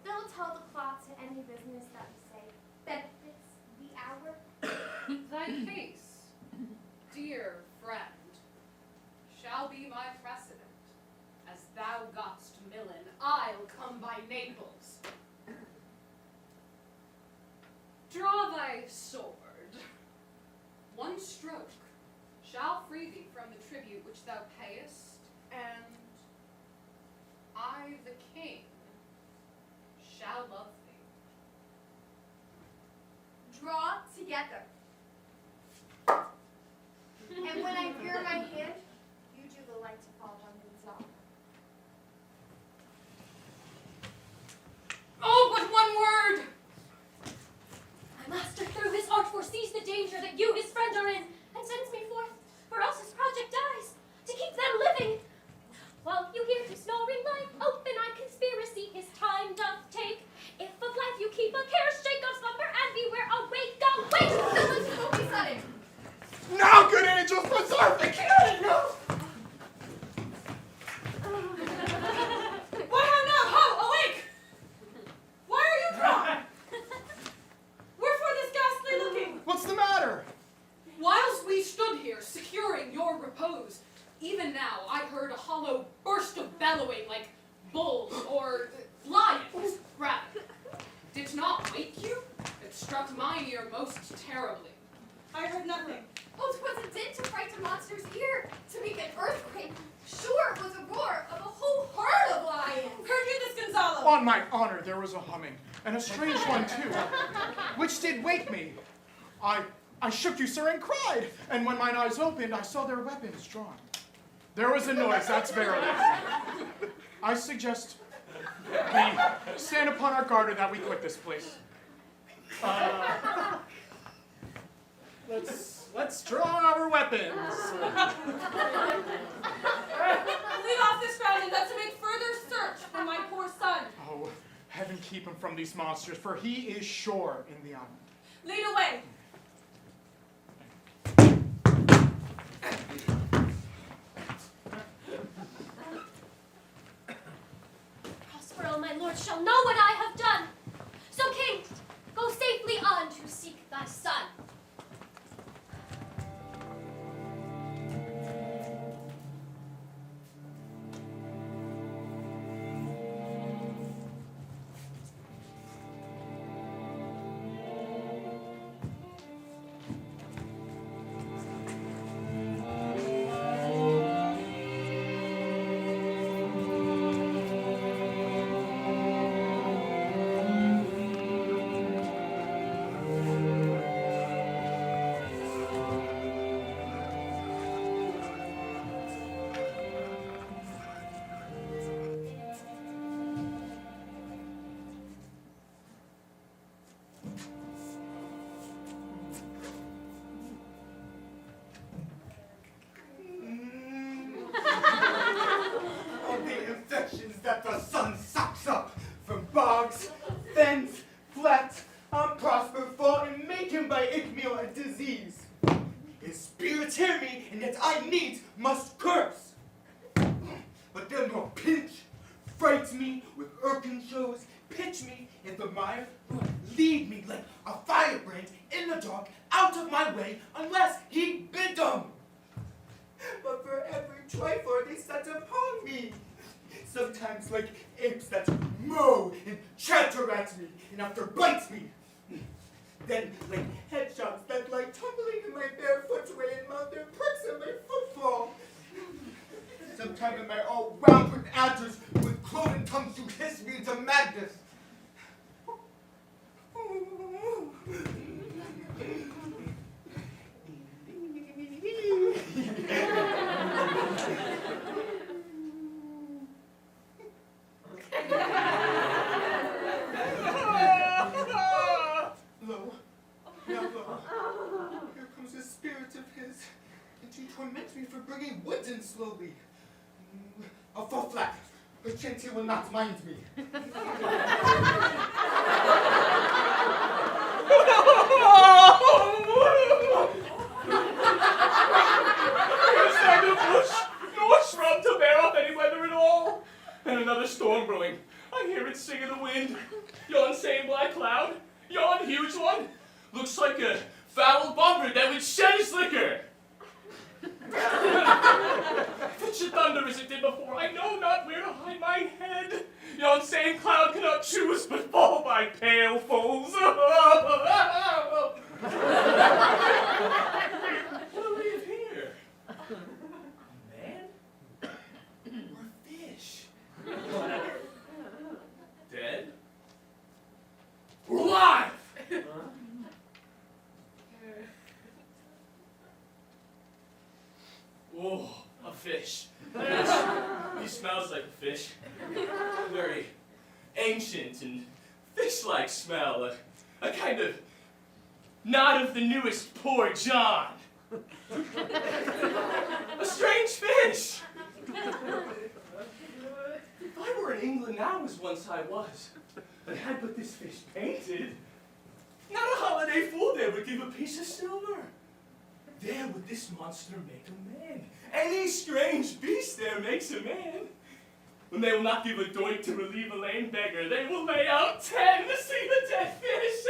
They'll tell the clock to any business that we say benefits the hour. Thy case, dear friend, shall be my precedent. As thou gotst Milan, I'll come by Naples. Draw thy sword. One stroke shall free thee from the tribute which thou payest, and I the king shall love thee. Draw together. And when I veer my hand, you do the light to fall on Gonzalo. Oh, but one word! My master through his art foresees the danger that you, his friend, are in, and sends me forth, or else his project dies, to keep them living. While you hear his snoring light, open-eyed conspiracy his time doth take. If of life you keep a care, shake of slumber, and beware, awake, awake! The woods will be sudden. Now, good angels, preserve the king! Why now? Ho! Awake! Why are you drunk? Wherefore this ghastly looking? What's the matter? Whilst we stood here, securing your repose, even now I heard a hollow burst of bellowing like bulls or lions, rather. Did it not wake you? It struck mine ear most terribly. I heard nothing. Oh, 'twas a din to fright a monster's ear, to make an earthquake. Sure, it was a roar of a whole herd of lions. Heard you this, Gonzalo? On my honor, there was a humming, and a strange one too, which did wake me. I shook you, sir, and cried, and when mine eyes opened, I saw their weapons drawn. There was a noise, that's verily. I suggest we stand upon our guard and that we quit this place. Let's draw our weapons. Leave off this ground and let's make further search for my poor son. Oh, heaven keep him from these monsters, for he is sure in the island. Lead away. Prospero, my lord, shall know what I have done. So, king, go safely on to seek thy son. That the sun sucks up from bogs, fens, flats, on Prosper fall and make him by ichmeal and disease. His spirits hear me, and yet I needs must curse. But then will pinch, fright me with irking shows, pitch me in the mire, lead me like a firebrand in the dark out of my way unless he bid them. But for every trifle they set upon me. Sometimes like apes that mow and chatter at me, and after bites me. Then like headshots that lie tumbling in my bare footway and mount their pricks in my footfall. Sometimes am I all wound with adders, with cloven tongues you hiss me to madness. Here comes a spirit of his, and he torments me for bringing wood in slowly. I'll fall flat, perchance he will not mind me. Here's no bush, nor shrub to bear up any weather at all. And another storm brewing. I hear it sing in the wind. Yon same black cloud, yon huge one, looks like a foul bumper that would shed his liquor. Such a thunder as it did before, I know not where to hide my head. Yon same cloud cannot choose but fall by pale Oh, a fish. He smells like a fish. Very ancient and fish-like smell. A kind of not of the newest poor John. A strange fish. If I were in England now as once I was, and had but this fish painted, not a holiday fool there would give a piece of silver. There would this monster make a man. Any strange beast there makes a man. When they will not give a doit to relieve a lame beggar, they will lay out 10 to see the dead fish.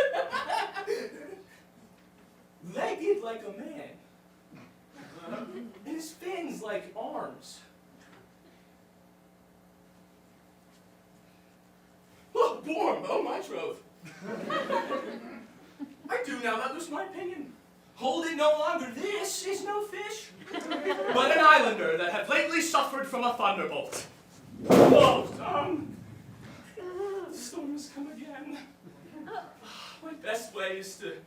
Legged like a man. And his fins like arms. Oh, Bohm, oh my troth. I do now not lose my opinion. Hold it no longer, this is no fish, but an islander that hath lately suffered from a thunderbolt. Oh, the storm has come again. My best way is to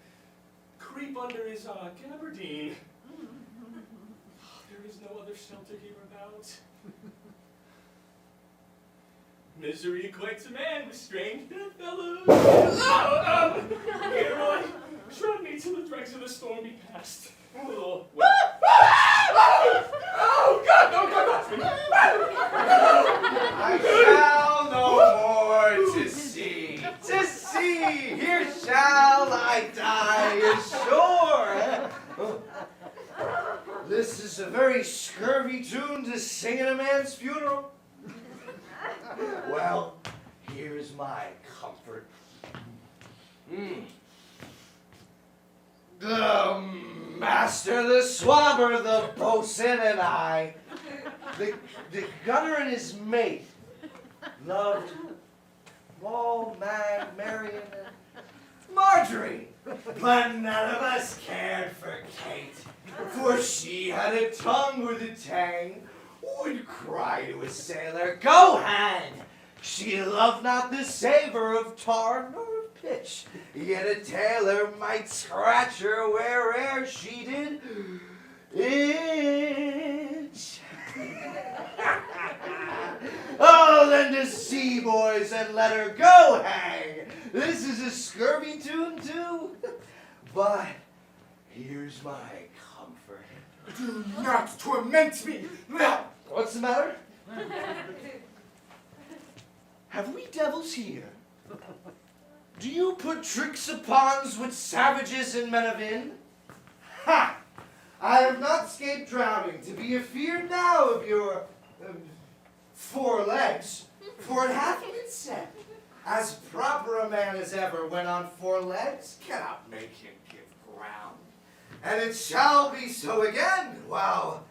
creep under his gabardine. There is no other shelter hereabout. Misery equates a man with strange bedfellows. Oh, here, Roy, shrug me till the dregs of the storm be past. Oh, God, no, God, watch me. I shall no more to see, here shall I die ashore. This is a very scurvy tune to sing at a man's funeral. Well, here's my comfort. The master, the swabber, the boatswain, and I, the gunner and his mate, loved Wall, Mag, Marion, and Marjorie. But none of us cared for Kate, for she had a tongue with a tang, would cry to a sailor, "Go hang!" She loved not the savor of tar nor of pitch, yet a tailor might scratch her where'er she did itch. Oh, then to sea, boys, and let her go hang. This is a scurvy tune, too. But here's my comfort. Do not torment me! What's the matter? Have we devils here? Do you put tricks upons with savages and men of inn? Ha! I have not escaped drowning to be afeard now of your 4 legs, for it hath been said, as proper a man as ever when on 4 legs cannot make him give ground. And it shall be so again, while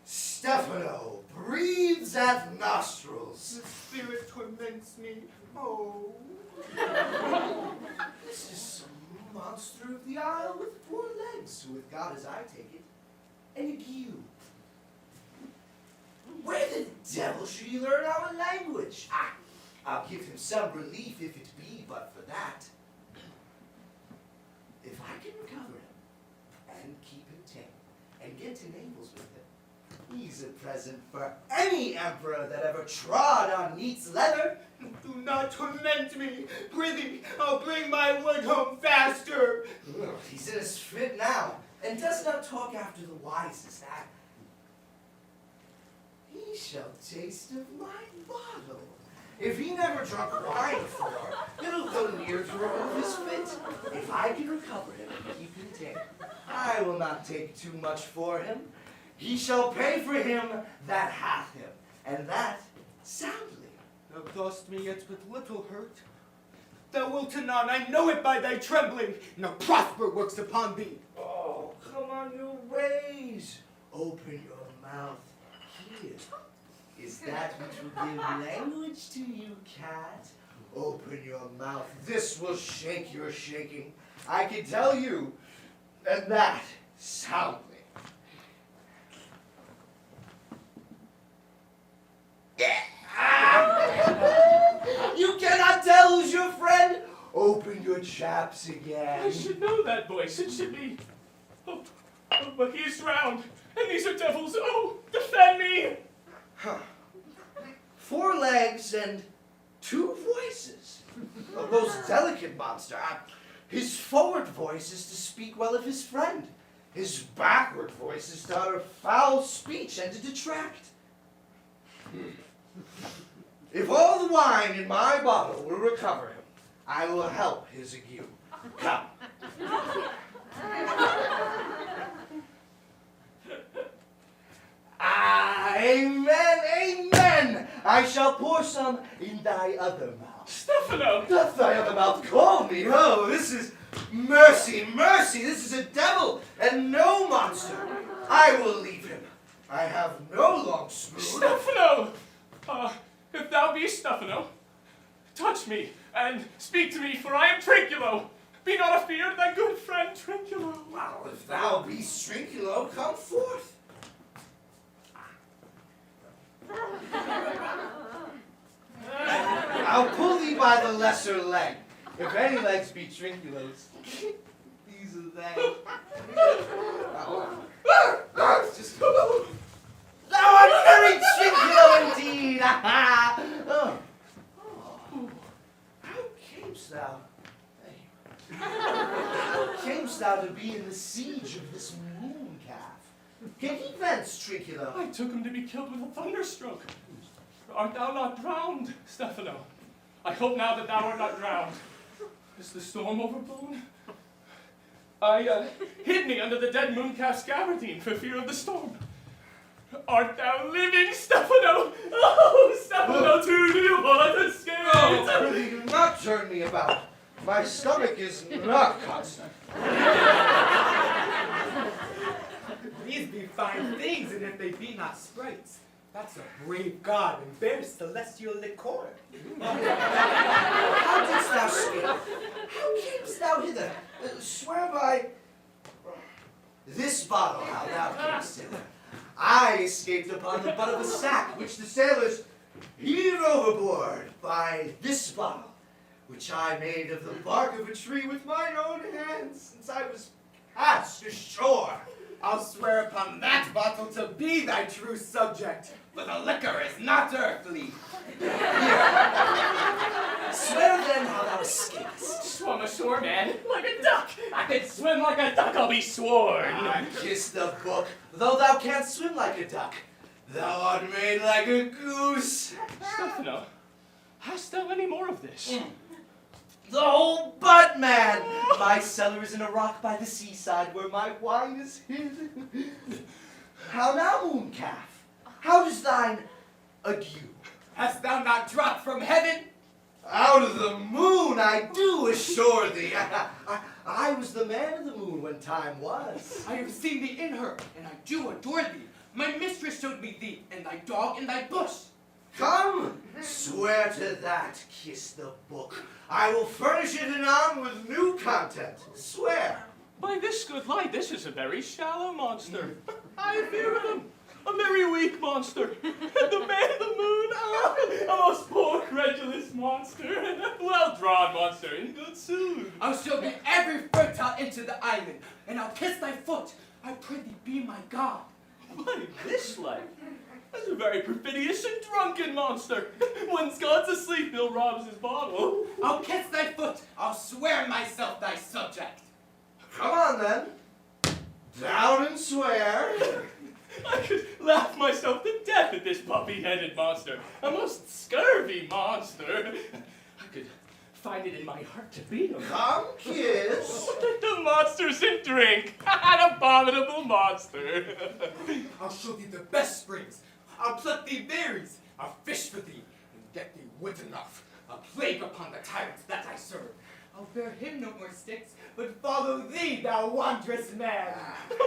Stephano breathes at nostrils. The spirit torments me. Oh. This is some monster of the isle with 4 legs, who with God as I take it, and a gueux. Where the devil should he learn our language? I'll give him some relief if it be but for that. If I can recover him, and keep him tame, and get to Naples with him, he's a present for any emperor that ever trod on neat's leather. Do not torment me. Prithee, I'll bring my wood home faster. He's in his fit now, and does not talk after the wise as that. He shall taste of my bottle. If he never drunk wine before, it'll go near to remove his fit. If I can recover him and keep him tame, I will not take too much for him. He shall pay for him that hath him, and that soundly. Thou dost me yet with little hurt. Thou wilt anon, I know it by thy trembling. Now Prosper works upon thee. Oh, come on your ways. Open your mouth. Here. Is that which will give language to you, cat? Open your mouth. This will shake your shaking. I can tell you, and that soundly. You cannot tell who's your friend? Open your chaps again. I should know that voice. It should be... Oh, but he is drowned, and these are devils. Oh, defend me! Huh. 4 legs and 2 voices. A most delicate monster. His forward voice is to speak well of his friend. His backward voice is to utter foul speech and to detract. If all the wine in my bottle will recover him, I will help his ague. Come. Amen, amen. I shall pour some in thy other mouth. Stephano! Doth thy other mouth call me? Oh, this is mercy, mercy. This is a devil and no monster. I will leave him. I have no long spoon. Stephano! If thou be Stephano, touch me and speak to me, for I am Trinculo. Be not afeard, thy good friend Trinculo. Well, if thou be Trinculo, come forth. I'll pull thee by the lesser leg. If any legs be Trinculo's, these are they. Just, thou art very Trinculo indeed! Oh. How camest thou? How camest thou to be in the siege of this moon calf? Can he thence, Trinculo? I took him to be killed with a thunderstroke. Art thou not drowned, Stephano? I hope now that thou art not drowned. Is the storm overblown? I hid me under the dead mooncalf's gabardine for fear of the storm. Art thou living, Stephano? Oh, Stephano, to you, what a escape! Oh, prithee, do not turn me about. My stomach is not constant. These be fine things, and if they be not sprites, that's a brave god and bears celestial liquor. How didst thou escape? How camest thou hither? Swear by this bottle how thou camest hither. I escaped upon the butt of a sack, which the sailors heaved overboard by this bottle, which I made of the bark of a tree with my own hands, since I was cast ashore. I'll swear upon that bottle to be thy true subject, for the liquor is not earthly. Here. Swear then how thou escapest. Swum ashore, man, like a duck. I can swim like a duck, I'll be sworn. I kiss the book, though thou canst swim like a duck. Thou art made like a goose. Stephano, hast thou any more of this? The whole butt, man! My cellar is in a rock by the seaside where my wine is hid. How now, mooncalf? How does thine ague? Hast thou not dropped from heaven? Out of the moon, I do assure thee. I was the man of the moon when time was. I have seen thee in her, and I do adore thee. My mistress showed me thee, and thy dog in thy bush. Come, swear to that, kiss the book. I will furnish it anon with new content. Swear. By this good light, this is a very shallow monster. I fear him. A very weak monster. And the man of the moon, a most poor, credulous monster. Well-drawn monster, in good sooth. I'll show thee every fertile inch of the island, and I'll kiss thy foot. I pray thee be my god. By this light, that's a very perfidious and drunken monster. When God's asleep, he'll rob his bottle. I'll kiss thy foot. I'll swear myself thy subject. Come on, then. Down and swear. I could laugh myself to death at this puppy-headed monster. A most scurvy monster. I could find it in my heart to beat him. Come, kiss. The monsters in drink. An abominable monster. I'll show thee the best springs. I'll pluck thee berries. I'll fish for thee, and get thee wood enough. A plague upon the tyrants that I serve. I'll bear him no more sticks, but follow thee, thou wondrous man.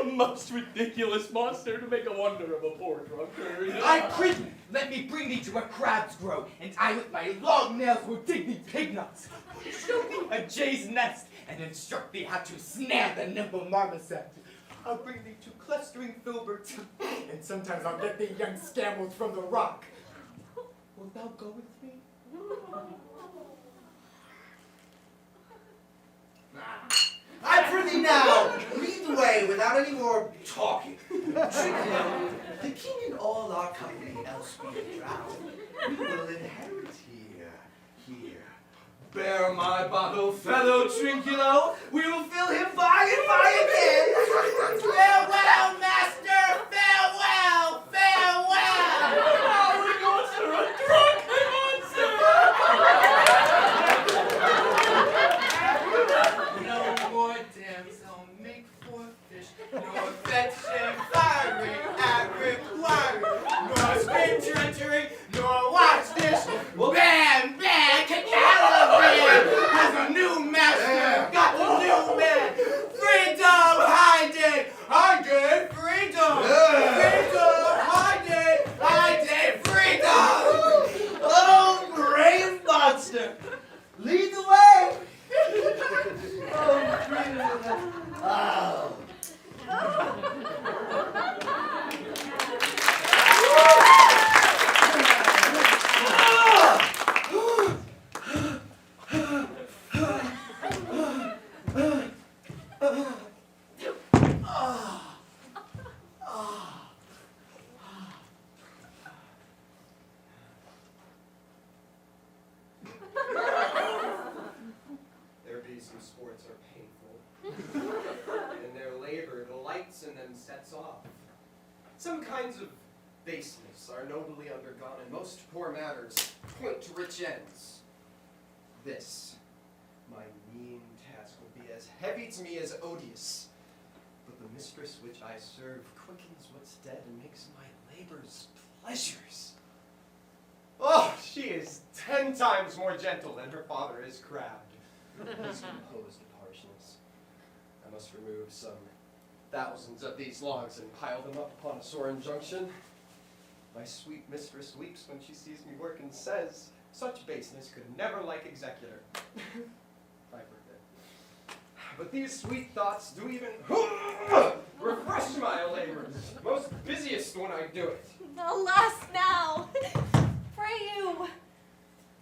A most ridiculous monster to make a wonder of a poor drunkard. I pray thee, let me bring thee to where crabs grow, and I with my long nails will dig thee pig nuts. Show thee a jay's nest, and instruct thee how to snare the nimble marmoset. I'll bring thee to clustering filberts, and sometimes I'll get thee young scambled from the rock. Wilt thou go with me? I prithee now, leave the way without any more talking. Trinculo, the king and all our company, else being drowned, we will inherit here. Bear my bottle, fellow Trinculo. We will fill him by and by again. Farewell, master. Farewell. Farewell. Oh, we monster, a drunken monster! No more damsel, make for fish, nor fetching, firing, requiring, nor scream treachery, nor watch dish. Bam, bam, Calabrian has a new master, got a new man. Freedom, high day, freedom. Freedom, high day, freedom. Oh, brave monster. Lead the way. Oh, Trinculo. Oh. There be some sports are painful. In their labor, the lights in them sets off. Some kinds of baseness are nobly undergone, and most poor matters point to rich ends. This, my mean task, will be as heavy to me as odious. But the mistress which I serve quickens what's dead and makes my labors pleasures. Oh, she is 10 times more gentle than her father is crabbed. He's composed of harshness. I must remove some thousands of these logs and pile them up upon a sore injunction. My sweet mistress weeps when she sees me work and says, such baseness could never like executor. I forbid. But these sweet thoughts do even refresh my labors. Most busiest when I do it. Alas now! Pray you,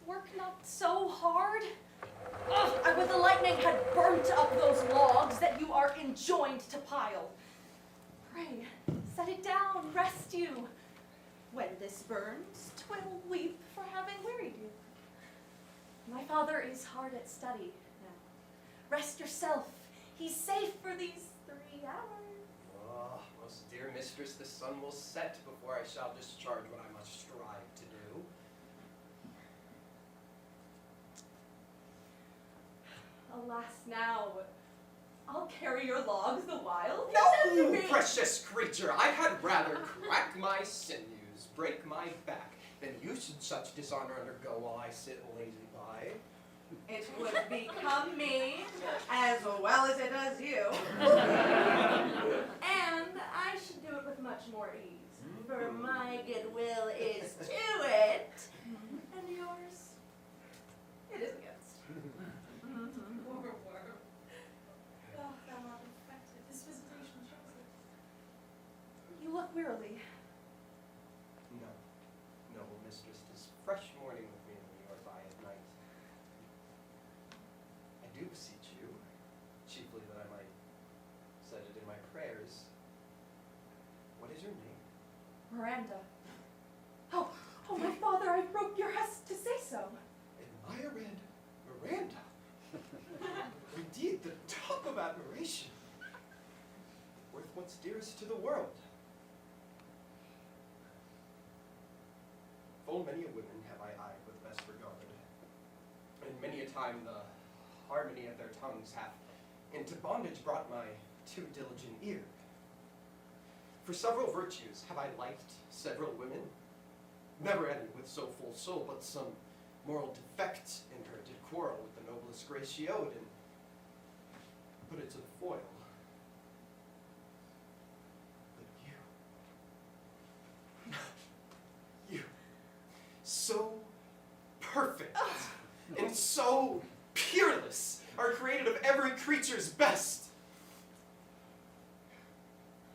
work not so hard. I would the lightning had burnt up those logs that you are enjoined to pile. Pray, set it down, rest you. When this burns, 'twill weep for having wearied you. My father is hard at study now. Rest yourself, he's safe for these 3 hours. Oh, most dear mistress, the sun will set before I shall discharge what I must strive to do. Alas now, I'll carry your logs the while. No, precious creature, I had rather crack my sinews, break my back, than you should such dishonor undergo while I sit lazy by. It would become me as well as it does you. And I should do it with much more ease, for my goodwill is to it, and yours, it is against. Oh, thou art infected. This visitation shows it. You look wearily. No, noble mistress, 'tis fresh morning with me when you are by at night. I do beseech you, chiefly that I might set it in my prayers. What is your name? Miranda. Oh, my father, I broke your hest to say so. Admirand Miranda. Indeed, the top of admiration. Worth what's dearest to the world. Full many a woman have I eyed with best regard, and many a time the harmony of their tongues hath into bondage brought my too diligent ear. For several virtues have I liked several women, never any with so full soul, but some moral defect in her did quarrel with the noblest Gratiode, and put it to the foil. But you, so perfect, and so peerless, are created of every creature's best.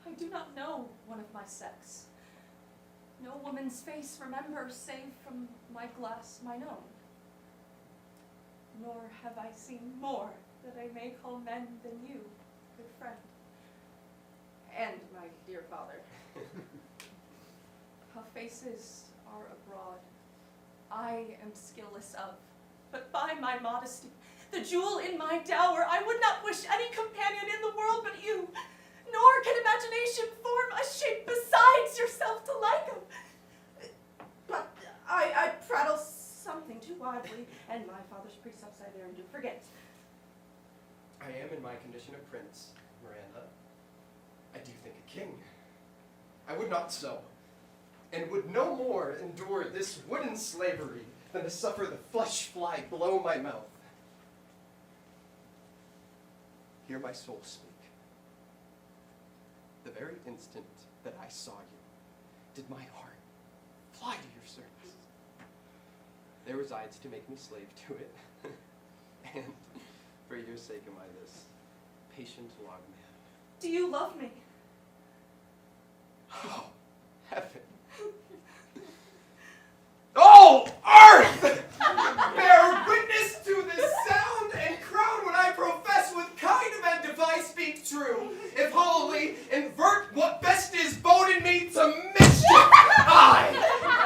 I do not know one of my sex. No woman's face remember save from my glass mine own. Nor have I seen more that I may call men than you, good friend. and my dear father. How faces are abroad, I am skilless of, but by my modesty, the jewel in my dower, I would not wish any companion in the world but you, nor can imagination form a shape besides yourself to like of. But I prattle something too widely, and my father's precepts I there and do forget. I am in my condition of prince, Miranda. I do think a king. I would not so, and would no more endure this wooden slavery than to suffer the flesh fly below my mouth. Hear my soul speak. The very instant that I saw you, did my heart fly to your service. There resides to make me slave to it, and for your sake am I this patient log man. Do you love me? Oh, heaven. Oh, earth! Bear witness to this sound and crown what I profess with kind event if I speak true. If hollowly invert what best is bowed in me to mischief, I,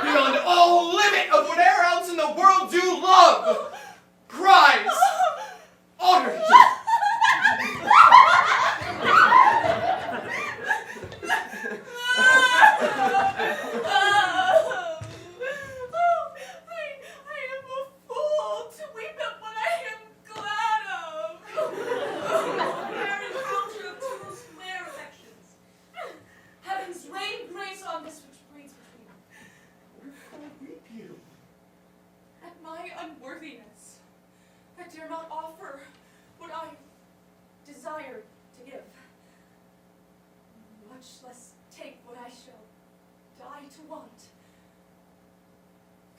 beyond all limit of whate'er else in the world do love, prize, honor you. Unworthiness. I dare not offer what I desire to give, much less take what I shall die to want.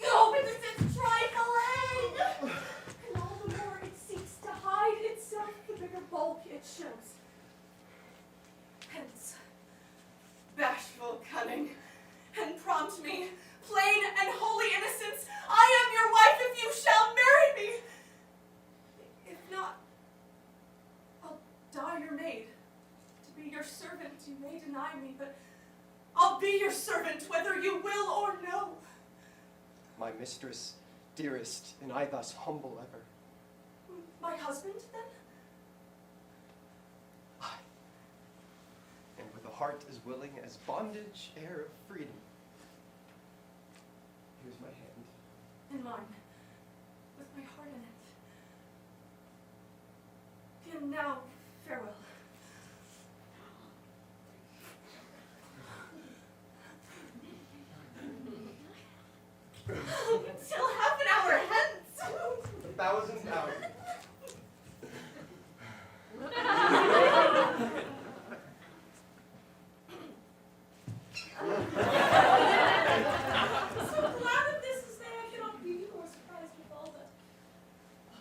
Go with its trifling, and all the more it seeks to hide itself, the bigger bulk it shows. Hence, bashful cunning, and prompt me, plain and holy innocence, I am your wife if you shall marry me. If not, I'll die your maid. To be your servant you may deny me, but I'll be your servant whether you will or no. My mistress, dearest, and I thus humble ever. My husband, then? Aye. And with a heart as willing as bondage, heir of freedom. Here's my hand. And mine, with my heart in it. And now, farewell. Till half an hour hence. 1,000 hours. So glad of this to say I cannot be more surprised with all that.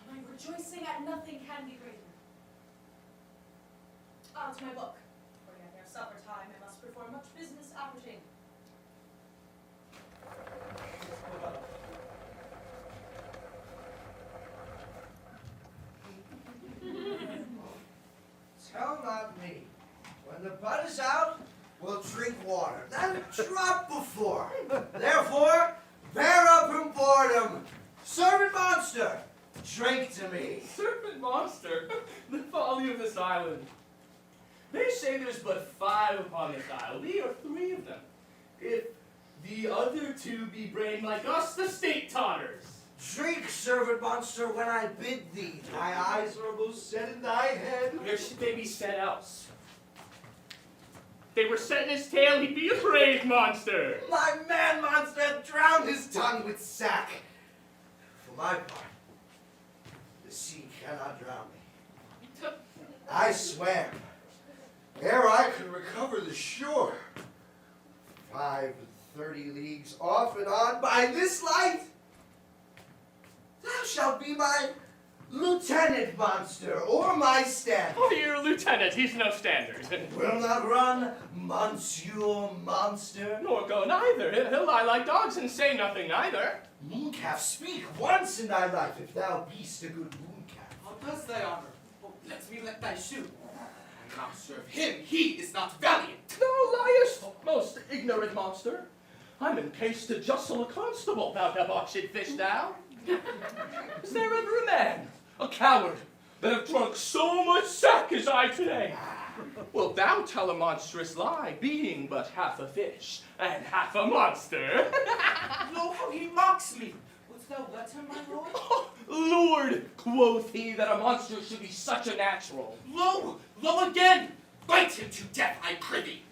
My rejoicing at nothing can be greater. On to my book. For yet ere supper time I must perform much business appertaining. Tell not me. When the bud is out, we'll drink water, then drop before. Therefore, bear up from boredom. Servant monster, drink to me. Serpent monster, the folly of this island. They say there's but 5 upon this isle, we are 3 of them. If the other 2 be brain like us, the state totters. Drink, servant monster, when I bid thee. Thy eyes are both set in thy head. Where should they be set else? They were set in his tail, he'd be a brave monster. My man monster hath drowned his tongue with sack. For my part, the sea cannot drown me. I swam, ere I could recover the shore. 35 leagues off and on by this light. Thou shalt be my lieutenant, monster, or my standard. Oh, you're a lieutenant, he's no standard. Will not run, monsieur monster. Nor go neither, he'll lie like dogs and say nothing neither. Mooncalf, speak once in thy life, if thou beest a good mooncalf. How does thy honor? Oh, let me let thy shoe. How serve him? He is not valiant. Thou liest, most ignorant monster. I'm in case to justle a constable, thou debauched fish thou. Is there ever a man, a coward, that have drunk so much sack as I today? Wilt thou tell a monstrous lie, being but half a fish and half a monster? Lo, how he mocks me. Wouldst thou let him, my lord? Oh, Lord, quoth he, that a monster should be such a natural. Lo, lo again. Bite him to death, I prithee.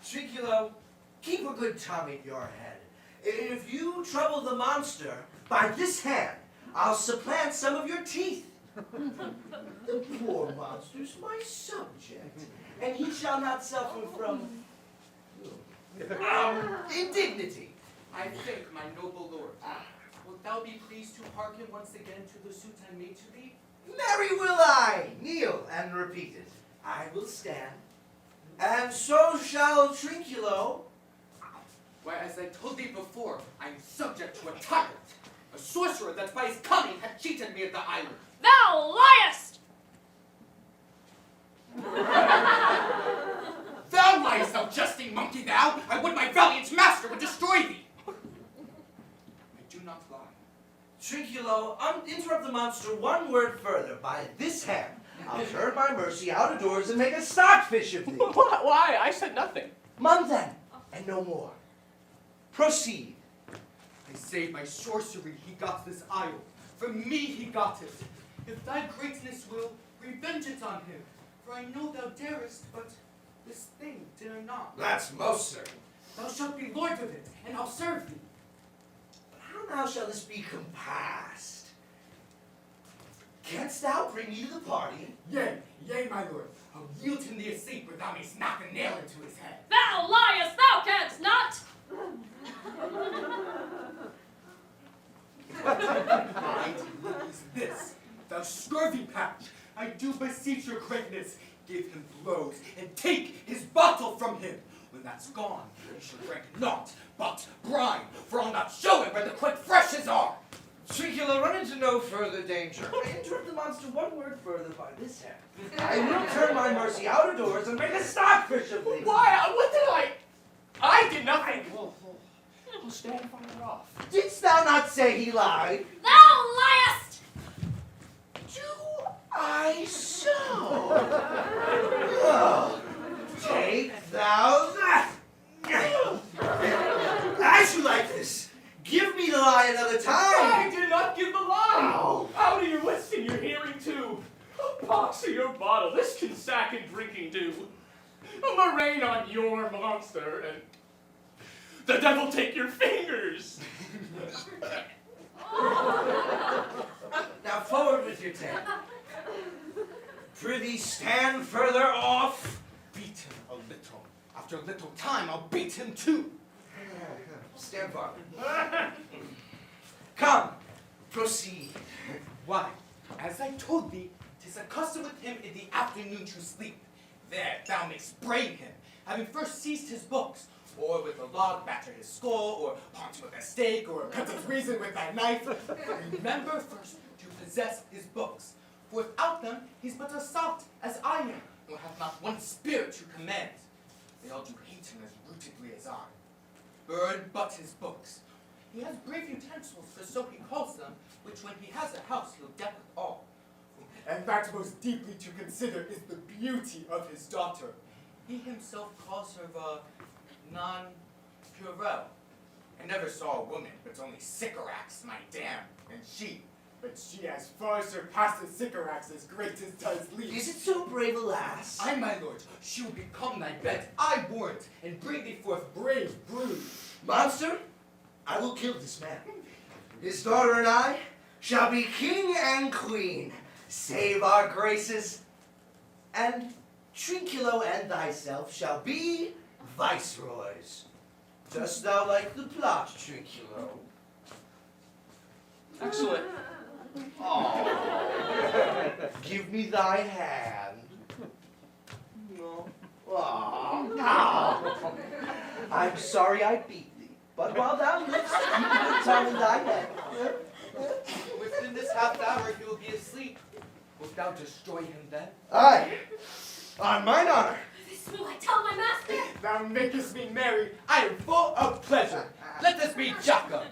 Trinculo, keep a good tongue in your head. If you trouble the monster, by this hand, I'll supplant some of your teeth. The poor monster's my subject, and he shall not suffer from indignity. I thank my noble lord. Wilt thou be pleased to hearken once again to the suit I made to thee? Marry will I kneel and repeat it. I will stand, and so shall Trinculo. Why, as I told thee before, I am subject to a tyrant, a sorcerer that by his cunning had cheated me at the island. Thou liest! Thou liest, thou jesting monkey, thou! I would my valiant master would destroy thee! I do not lie. Trinculo, interrupt the monster one word further. By this hand, I'll turn my mercy out of doors and make a stockfish of thee. Why? I said nothing. Month then, and no more. Proceed. I say by sorcery he got this isle. From me he got it. If thy greatness will, revenge it on him. For I know thou darest, but this thing dare not. That's most certain. Thou shalt be lord of it, and I'll serve thee. But how now shall this be compassed? Canst thou bring me to the party? Yea, yea, my lord. I'll yield him the estate where thou mayst knock a nail into his head. Thou liest, thou canst not! Mind is this, thou scurvy patch. I do beseech your greatness, give him blows, and take his bottle from him. When that's gone, he shall drink naught but brine, for I'll not show him where the quick freshes are. Trinculo, run into no further danger. Interrupt the monster one word further by this hand. I will turn my mercy out of doors and make a stockfish of thee. Why? What did I did nothing. I'll stand far off. Didst thou not say he lied? Thou liest! Do I so? Oh, take thou that. As you like this, give me the lie another time. I did not give the lie. Ow. Out of your wits and your hearing too. A pox of your bottle, this can sack and drinking do. A murrain on your monster, and the devil take your fingers. Now forward with your tale. Prithee stand further off. Beat him a little. After a little time, I'll beat him too. Stand farther. Come, proceed. Why, as I told thee, 'tis a custom with him in the afternoon to sleep. There thou mayst brain him, having first seized his books, or with a log batter his skull, or punch him with a stake, or cut his reason with thy knife. Remember first to possess his books, for without them he's but as soft as I am, nor hath not one spirit to command. They all do hate him as rootedly as I. Burn but his books. He has brave utensils, for so he calls them, which when he has a house he'll deck with all. And that most deeply to consider is the beauty of his daughter. He himself calls her the non-purelle. I never saw a woman, but only Sycorax, my dam, and she. But she as far surpasses Sycorax as great as does Lee. Is it so brave a lass? Aye, my lord, she will become thy bed, I warrant, and bring thee forth brave brood. Monster, I will kill this man. His daughter and I shall be king and queen. Save our graces. And Trinculo and thyself shall be viceroys. Dost thou like the plot, Trinculo? Excellent. Oh, give me thy hand. No. Oh. I'm sorry I beat thee, but while thou livest, keep the tongue in thy head. Within this half hour he will be asleep. Wilt thou destroy him then? Aye, on mine honor. This will I tell my master. Thou makest me merry. I am full of pleasure. Let us be jocund.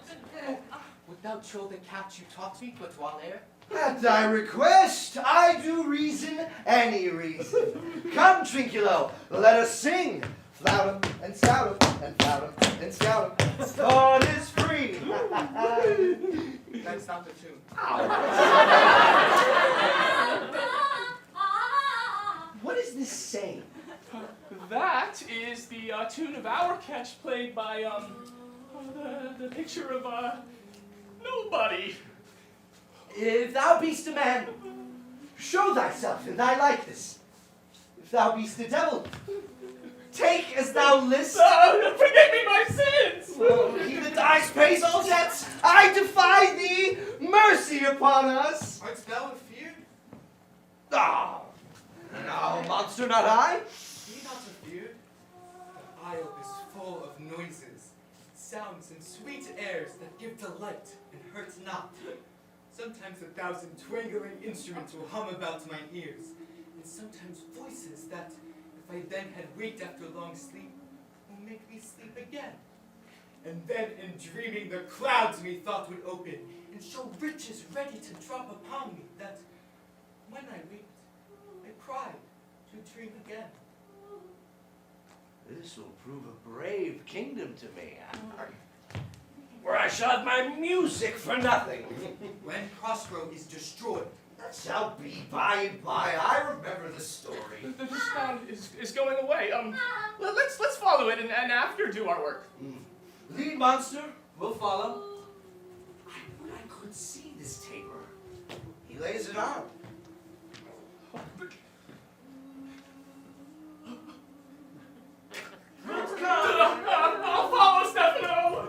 Oh, wilt thou trill the catch you taught me, but while ere? At thy request, I do reason any reason. Come, Trinculo, let us sing. Flout 'em and scout 'em and flout 'em and scout 'em. Thought is free. That's not the tune. What is this saying? That is the tune of our catch played by the picture of nobody. If thou be'st a man, show thyself in thy likeness. If thou be'st a devil, take as thou list. Forgive me my sins! He that dies pays all debts. I defy thee. Mercy upon us. Art thou afeard? Ah, no, monster, not I. Be not afeard. The isle is full of noises, sounds and sweet airs that give delight and hurt not. Sometimes 1,000 twangling instruments will hum about mine ears, and sometimes voices that, if I then had waked after long sleep, will make me sleep again. And then in dreaming the clouds methought would open, and show riches ready to drop upon me, that, when I waked, I cried to dream again. This will prove a brave kingdom to me, where I shall have my music for nothing. When Prospero is destroyed, That shall be by and by. I remember the story. The sound is going away. Let's follow it and after do our work. Lead, monster. We'll follow. I would I could see this taper. He lays it on. I'll follow Stephano.